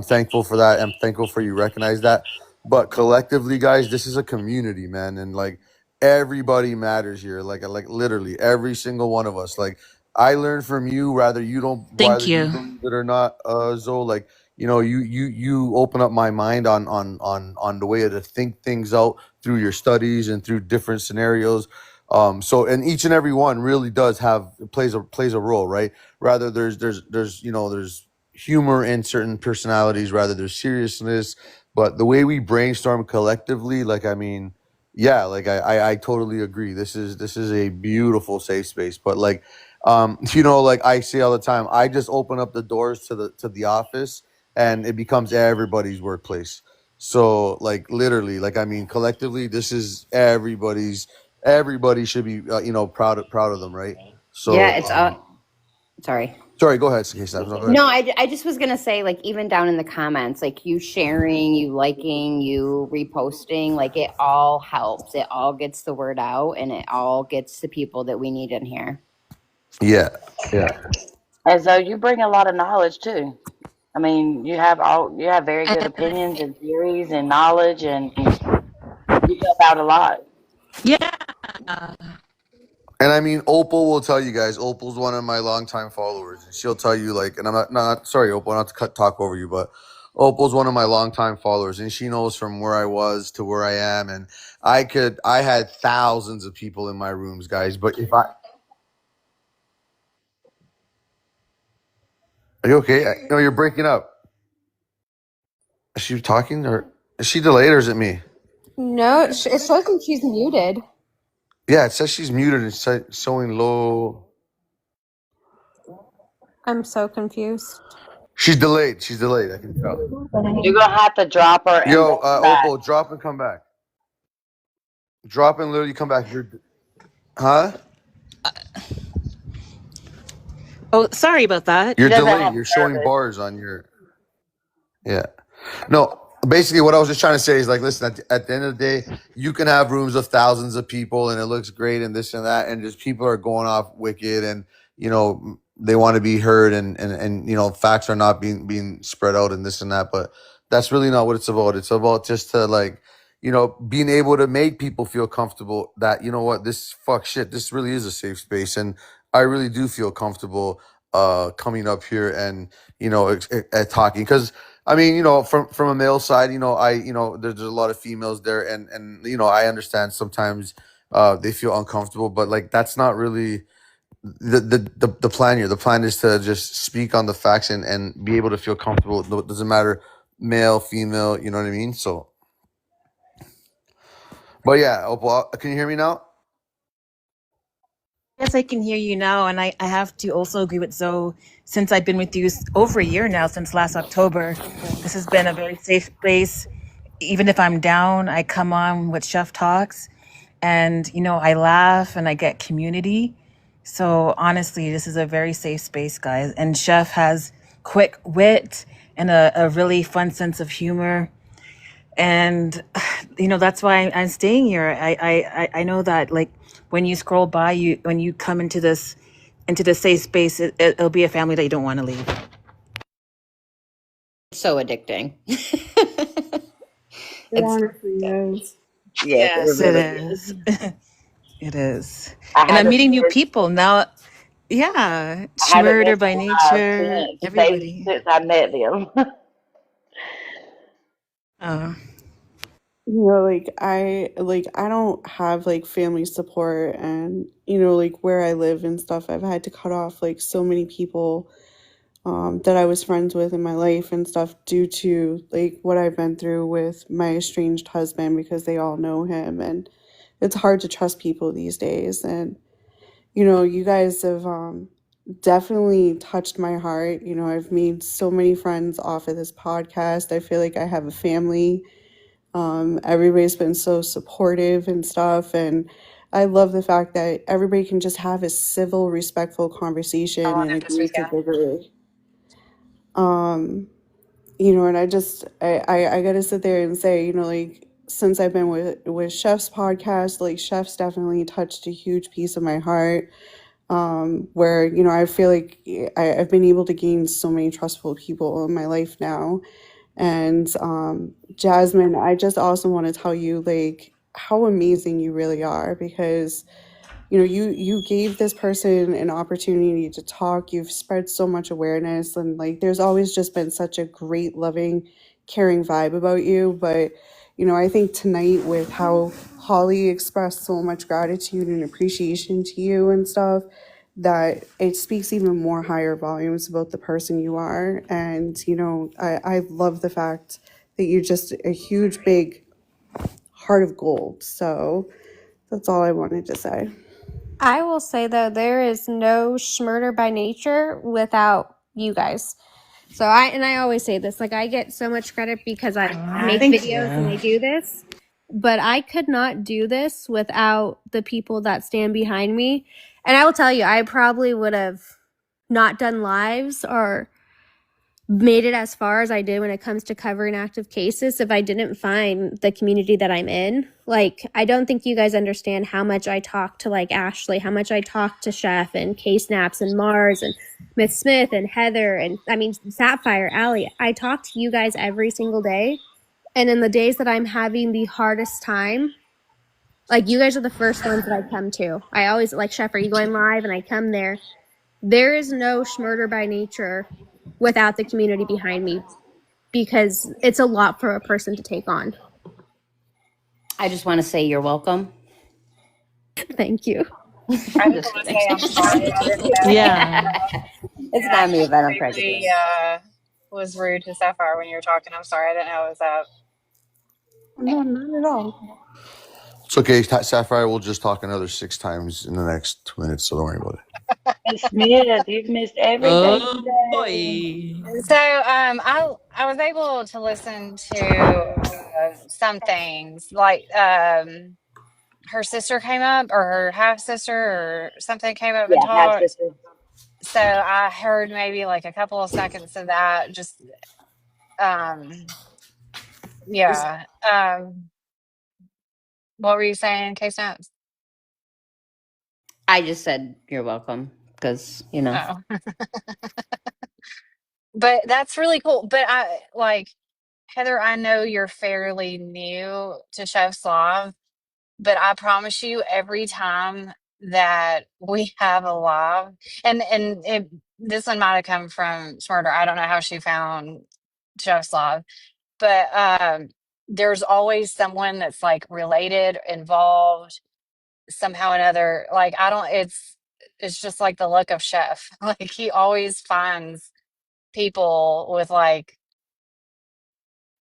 thankful for that. I'm thankful for you recognize that. But collectively, guys, this is a community, man, and like everybody matters here. Like literally every single one of us. Like I learn from you, whether you Thank you. believe it or not, Zoe. Like you open up my mind on the way to think things out through your studies and through different scenarios. So and each and every one really does plays a role, right? Rather there's humor in certain personalities, rather there's seriousness, but the way we brainstorm collectively, like I mean, yeah, like I totally agree. This is a beautiful safe space. But like like I say all the time, I just open up the doors to the office and it becomes everybody's workplace. So like literally, like I mean, collectively, this is everybody should be proud of them, right? Yeah, So it's sorry. sorry, go ahead, Sakisha. No, go ahead. No, I just was gonna say, like, even down in the comments, like you sharing, you liking, you reposting, like it all helps. It all gets the word out, and it all gets the people that we need in here. Yeah, yeah. As though you bring a lot of knowledge too. I mean, you have very good opinions and theories and knowledge, and you help out a lot. Yeah. And I mean, Opal will tell you guys. Opal's one of my longtime followers, and she'll tell you like. And I'm not sorry, Opal, not to talk over you, but Opal's one of my longtime followers, and she knows from where I was to where I am. And I had thousands of people in my rooms, guys. But if I, are you okay? No, you're breaking up. Is she talking or is she delayed or is it me? No, it shows like she's muted. Yeah, it says she's muted and showing low. I'm so confused. She's delayed. She's delayed. I can tell. You're gonna have to drop her. And Yo, come back. Opal, drop and come back. Drop and literally come back. Huh? Oh, sorry about that. You're doesn't delayed. have You're showing service. bars on your. Yeah. No, basically, what I was just trying to say is like, listen, at the end of the day, you can have rooms of thousands of people and it looks great and this and that, and just people are going off wicked and they want to be heard, and facts are not being spread out and this and that, but that's really not what it's about. It's about just to like being able to make people feel comfortable that what, this fuck shit, this really is a safe space, and I really do feel comfortable coming up here and talking, because I mean, from a male side, there's a lot of females there, and I understand sometimes they feel uncomfortable, but like that's not really the plan here. The plan is to just speak on the facts and be able to feel comfortable. It doesn't matter male, female, you know what I mean? So, but yeah, Opal, can you hear me now? Yes, I can hear you now. And I have to also agree with Zoe. Since I've been with you over a year now, since last October, this has been a very safe place. Even if I'm down, I come on with Chef Talks and, I laugh and I get community. So honestly, this is a very safe space, guys. And Chef has quick wit and a really fun sense of humor. And that's why I'm staying here. I know that, like, when you scroll by, when you come into this safe space, it'll be a family that you don't want to leave. So addicting. It honestly is. Yes, it Yes, it really is. is. It is. I And I'm haven't meeting new missed people now. Yeah, I haven't Schmurder missed by nature, everybody. since I met them. Oh, I don't have like family support, and like where I live and stuff, I've had to cut off like so many people that I was friends with in my life and stuff due to like what I've been through with my estranged husband, because they all know him, and it's hard to trust people these days. And you guys have definitely touched my heart. I've made so many friends off of this podcast. I feel like I have a family. Everybody's been so supportive and stuff, and I love the fact that everybody can just have a civil, respectful conversation and agree to disagree. Um, and I gotta sit there and say, like, since I've been with Chef's podcast, like Chef's definitely touched a huge piece of my heart. Where I feel like I've been able to gain so many trustful people in my life now. And Jasmine, I just also want to tell you like how amazing you really are, because you gave this person an opportunity to talk. You've spread so much awareness, and like there's always just been such a great, loving, caring vibe about you. But I think tonight, with how Holly expressed so much gratitude and appreciation to you and stuff, that it speaks even more higher volumes about the person you are. And I love the fact that you're just a huge, big heart of gold. So that's all I wanted to say. I will say though, there is no Schmurder by nature without you guys. So I always say this, like I get so much credit because I make thank videos and you. I do this, but I could not do this without the people that stand behind me. And I will tell you, I probably would have not done lives or made it as far as I did when it comes to covering active cases if I didn't find the community that I'm in. Like, I don't think you guys understand how much I talk to like Ashley, how much I talk to Chef and K-Snaps and Mars and Miss Smith and Heather and I mean Sapphire, Allie. I talk to you guys every single day. And in the days that I'm having the hardest time, like you guys are the first ones that I come to. I always like, Chef, are you going live? And I come there. There is no Schmurder by nature without the community behind me, because it's a lot for a person to take on. I just want to say you're welcome. Thank you. I I'm just just want to kidding. say I'm sorry. I didn't Yeah. know. It's And I not me, but I'm completely prejudiced. was rude to Sapphire when you were talking. I'm sorry. I didn't know it was up. No, not at all. It's okay. Sapphire will just talk another 6 times in the next 2 minutes, so don't worry about it. Miss Smith, you've missed everything Oh today. boy. So I was able to listen to some things like her sister came up, or her half sister or something came up and Yeah, half talked. sister. So I heard maybe like a couple of seconds of that. Just yeah. What were you saying, K Snaps? I just said you're welcome. because, you know. Oh, but that's really cool. But I like Heather, I know you're fairly new to Chef Slav, but I promise you, every time that we have a live, this one might have come from Smarter. I don't know how she found Chef Slav, but there's always someone that's like related, involved somehow or another. Like I don't. It's just like the luck of Chef. Like he always finds people with like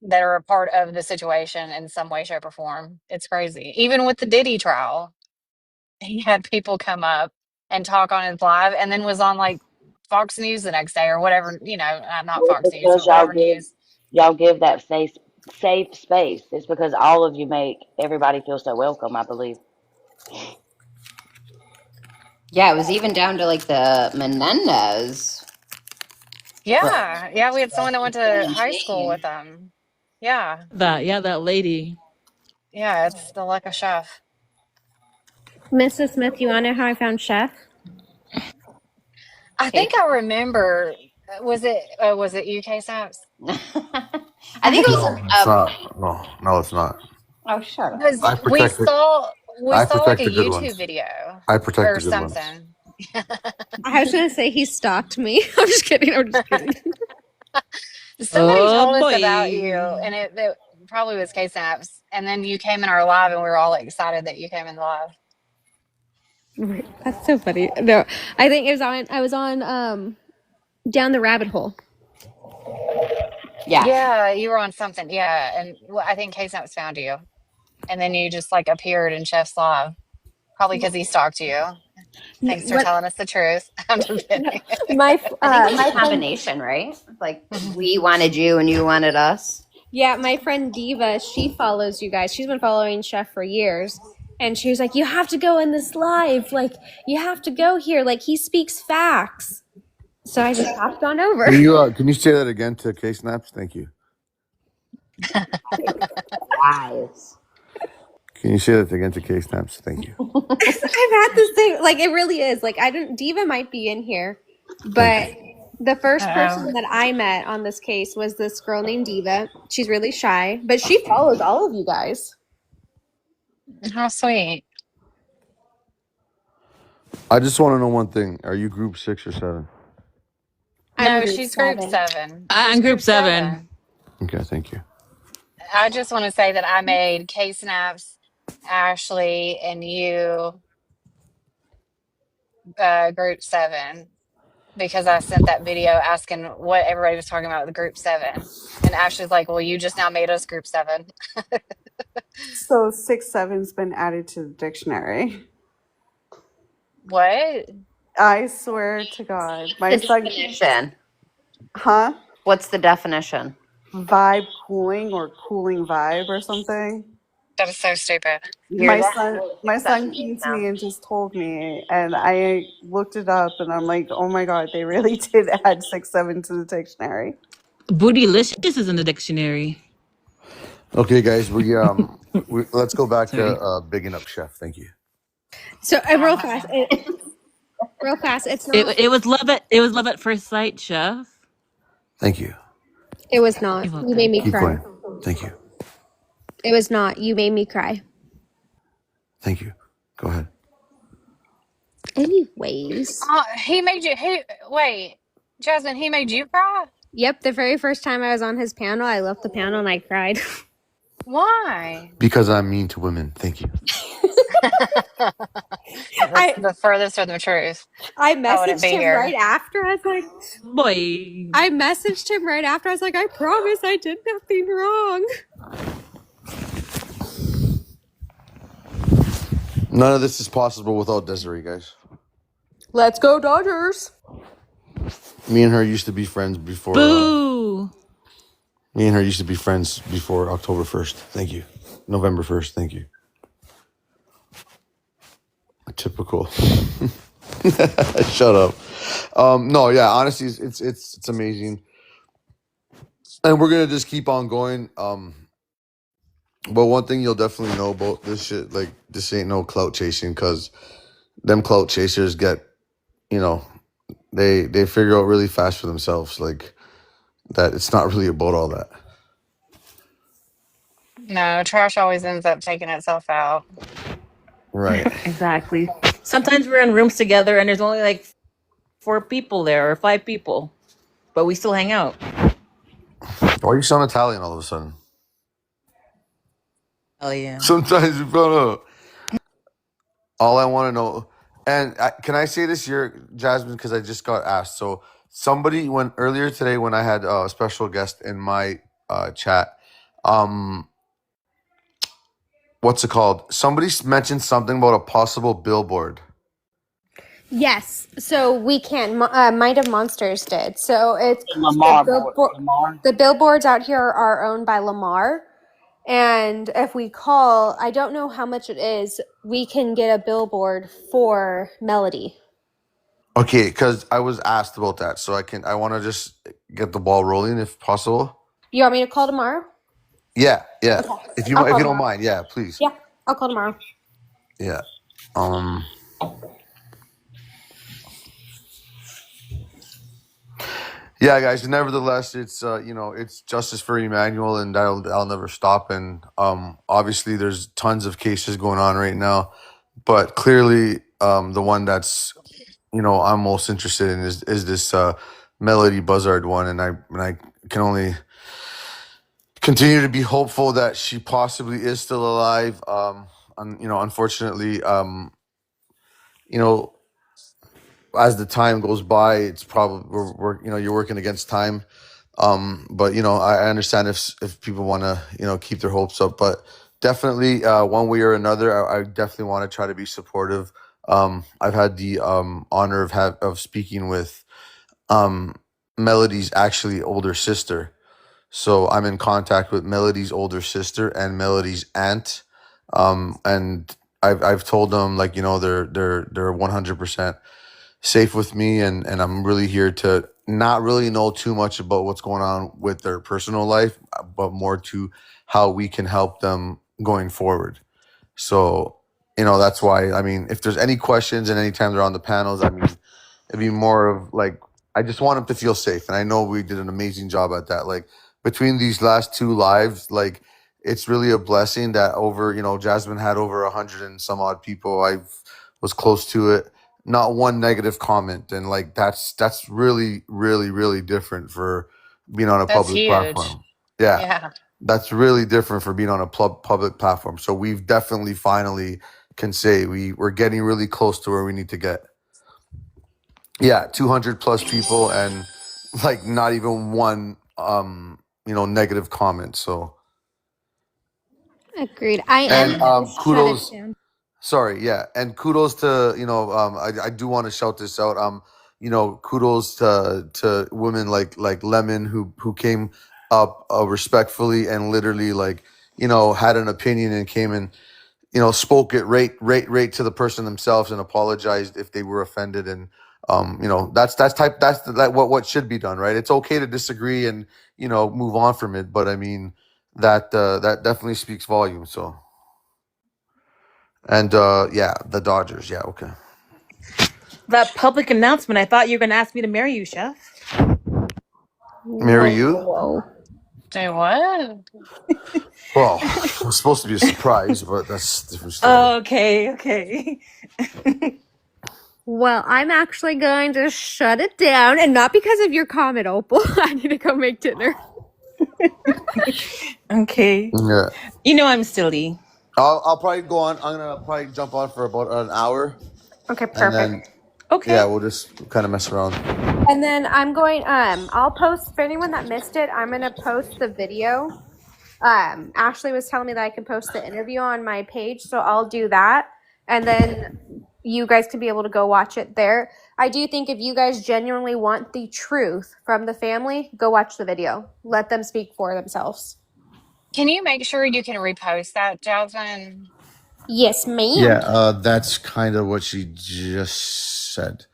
that are a part of the situation in some way, shape, or form. It's crazy. Even with the Diddy trial, he had people come up and talk on his live and then was on like Fox News the next day or whatever, not Well, Fox News, because but whatever news. y'all give that safe space. It's because all of you make everybody feel so welcome, I believe. Yeah, it was even down to like the Menendez. Yeah. Yeah. We had someone that went to Same high school thing. with them. Yeah. That lady. Yeah. It's the luck of Chef. Mrs. Smith, you want to know how I found Chef? I think I remember, was it UK Snaps? I think it was No, it's not. No, it's not. oh, shut up. Because I protect it. we I saw like protect a the good YouTube ones. video I protect or the good ones. something. I was going to say he stalked me. I'm just kidding. I'm just kidding. Somebody Oh, told us about you, boy. and it probably was K Snaps. And then you came in our live, and we were all excited that you came in live. Right. That's so funny. No, I think I was on Down the Rabbit Hole. Yeah. Yeah, you were on something. Yeah, and I think K Snaps found you, and then you just like appeared in Chef's live, probably because he stalked you. Thanks for What? telling us the truth. I'm just kidding. I think it was a My friend, combination, right? Like we wanted you and you wanted us. yeah, my friend Diva, she follows you guys. She's been following Chef for years. And she was like, you have to go in this live. Like, you have to go here. Like, he speaks facts. So I just hopped on over. Can you say that again to K Snaps? Thank you. Wise. Can you say that again to K Snaps? Thank you. I've had this thing. Like, it really is. Like, I don't, Diva might be in here. But the first person that I met on this case was this girl named Diva. She's really shy, but she follows all of you guys. How sweet. I just want to know one thing. Are you group 6 or 7? No, she's group 7. She's I'm group 7. Okay, thank you. I just want to say that I made K Snaps, Ashley, and you group 7 because I sent that video asking what everybody was talking about with group 7. And Ashley's like, well, you just now made us group 7. So 6'7's been added to the dictionary. What? I swear to God. My The son. definition. Huh? What's the definition? Vibe cooling or cooling vibe or something. That is so stupid. You hear that? My son Means came to now. me and just told me, and I looked it up, and I'm like, oh my God, they really did add 6'7 to the dictionary. Bootylicious is in the dictionary. Okay, guys, let's go back to bigging up Chef. Thank you. So real fast, it's not. It was love at first sight, Chef. Thank you. It was not. You made me Keep cry. going. Thank you. It was not. You made me cry. Thank you. Go ahead. Anyways. He made you, wait, Jasmine, he made you cry? Yep, the very first time I was on his panel, I left the panel and I cried. Why? Because I'm mean to women. Thank you. The furthest from the truth. I wouldn't messaged be him here. right after. I was like, boy. I messaged him right after. I was like, I promise I did nothing wrong. None of this is possible without Desiree, guys. Let's go Dodgers. Me and her used to be friends before. Boo. Me and her used to be friends before October 1st. Thank you. November 1st. Thank you. Typical. Shut up. No, yeah, honestly, it's amazing. And we're going to just keep on going. But one thing you'll definitely know about this shit, like, this ain't no clout chasing, because them clout chasers get you know, they figure out really fast for themselves, like that it's not really about all that. No, trash always ends up taking itself out. Right. Exactly. Sometimes we're in rooms together and there's only like 4 people there or 5 people, but we still hang out. Why you sound Italian all of a sudden? Hell yeah. Sometimes you found out. All I want to know, and can I say this here, Jasmine, because I just got asked. So somebody when earlier today when I had a special guest in my chat, um, what's it called? Somebody mentioned something about a possible billboard. Yes, so we can. Might of Monsters did. So it's Lamar board. Lamar. the billboards out here are owned by Lamar. And if we call, I don't know how much it is, we can get a billboard for Melody. Okay, because I was asked about that, so I want to just get the ball rolling if possible. You want me to call tomorrow? Yeah. Okay. If you I'll call don't tomorrow. mind, yeah, please. Yeah, I'll call tomorrow. Yeah. Yeah, guys. Nevertheless, it's it's justice for Emmanuel, and that'll never stop. And obviously, there's tons of cases going on right now, but clearly, the one that's I'm most interested in is this Melody Buzzard one, and I can only continue to be hopeful that she possibly is still alive. Unfortunately, as the time goes by, it's probably we're you're working against time. But I understand if people want to keep their hopes up, but definitely one way or another, I definitely want to try to be supportive. I've had the honor of speaking with Melody's actually older sister, so I'm in contact with Melody's older sister and Melody's aunt, and I've told them they're 100% safe with me, and I'm really here to not really know too much about what's going on with their personal life, but more to how we can help them going forward. So, that's why, I mean, if there's any questions and anytime they're on the panels, I mean, it'd be more of like, I just want them to feel safe. And I know we did an amazing job at that. Like between these last 2 lives, like it's really a blessing that Jasmine had over 100 and some odd people. I was close to it. Not one negative comment. And like, that's really, really, really different for being on a That's public huge. platform. Yeah. Yeah. That's really different for being on a public platform. So we've definitely finally can say we're getting really close to where we need to get. Yeah, 200 plus people and like not even one negative comment. So Agreed. I am and going to shut it kudos. down. Sorry, yeah, and kudos to I do want to shout this out. Kudos to women like Lemon who came up respectfully and literally had an opinion and came and spoke it right to the person themselves and apologized if they were offended. And what should be done, right? It's okay to disagree and move on from it, but I mean that definitely speaks volumes. So and yeah, the Dodgers, yeah, okay. That public announcement, I thought you were going to ask me to marry you, Chef. Marry you? Whoa. Say what? Well, it was supposed to be a surprise, but that's a different story. Okay. Well, I'm actually going to shut it down, and not because of your comment, Opal. I need to go make dinner. Okay. Yeah. I'm silly. I'll probably go on. I'm gonna probably jump on for about an hour. Okay, And perfect. then Okay. yeah, we'll just kind of mess around. And then I'm going, I'll post, for anyone that missed it, I'm going to post the video. Ashley was telling me that I can post the interview on my page, so I'll do that. And then you guys can be able to go watch it there. I do think if you guys genuinely want the truth from the family, go watch the video. Let them speak for themselves. Can you make sure you can repost that, Jasmine? Yes, ma'am. Yeah, that's kind of what she just said.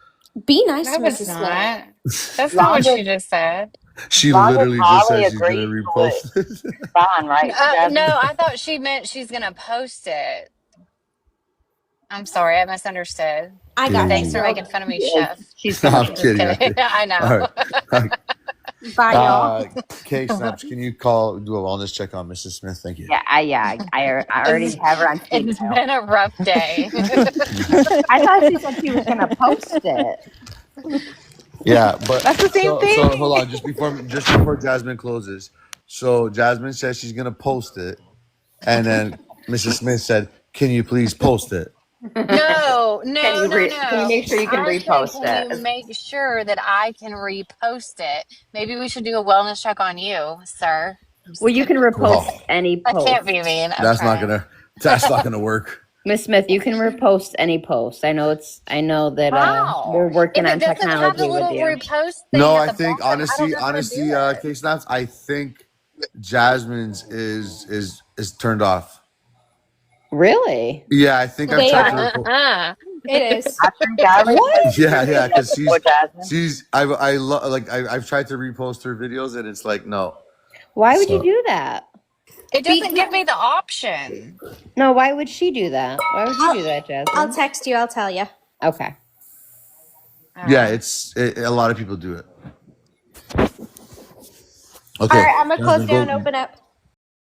Be nice That to was Mrs. not. Smith. That's not what she just said. She Long as literally just Holly said she's gonna agrees to it, repost it. fine, right, Jasmine? No, I thought she meant she's gonna post it. I'm sorry, I misunderstood. I got Thanks this for Jeez. girl. making fun of me, She is. Chef. She's No, gonna I'm be. Just kidding. kidding. I All know. right. Bye, y'all. K Snaps, can you do a wellness check on Mrs. Smith? Thank you. Yeah, I already have her on speed It's dial. been a rough day. I thought she said she was gonna post it. Yeah, but That's the same so hold thing. on, just before Jasmine closes. So Jasmine says she's gonna post it, and then Mrs. Smith said, "Can you please post it?" No, Can no, you no, can you no. make sure you can I said, repost can you it? make sure that I can repost it? Maybe we should do a wellness check on you, sir. I'm Well, just you can kidding. repost Oh, any I can't post. be mean. I'm that's not trying. gonna that's not gonna work. Miss Smith, you can repost any post. I know that How? we're working If it on doesn't have the technology with little you. repost No, thing at I the think bottom, I don't know how to do it. K Snaps, I think Jasmine's is turned off. Really? Yeah, I think I've They tried to are. report. It is. I think I What? reposted Yeah, your yeah, video because before, Jasmine. I've tried to repost her videos and it's like no. Why would you So do that? It doesn't Because give me the option. No, why would she do that? Why would you do that, I'll Jasmine? text you. I'll tell you. Okay. yeah, Oh. a lot of people do it. All Okay, right, I'm gonna close Jasmine, down. go. Open up.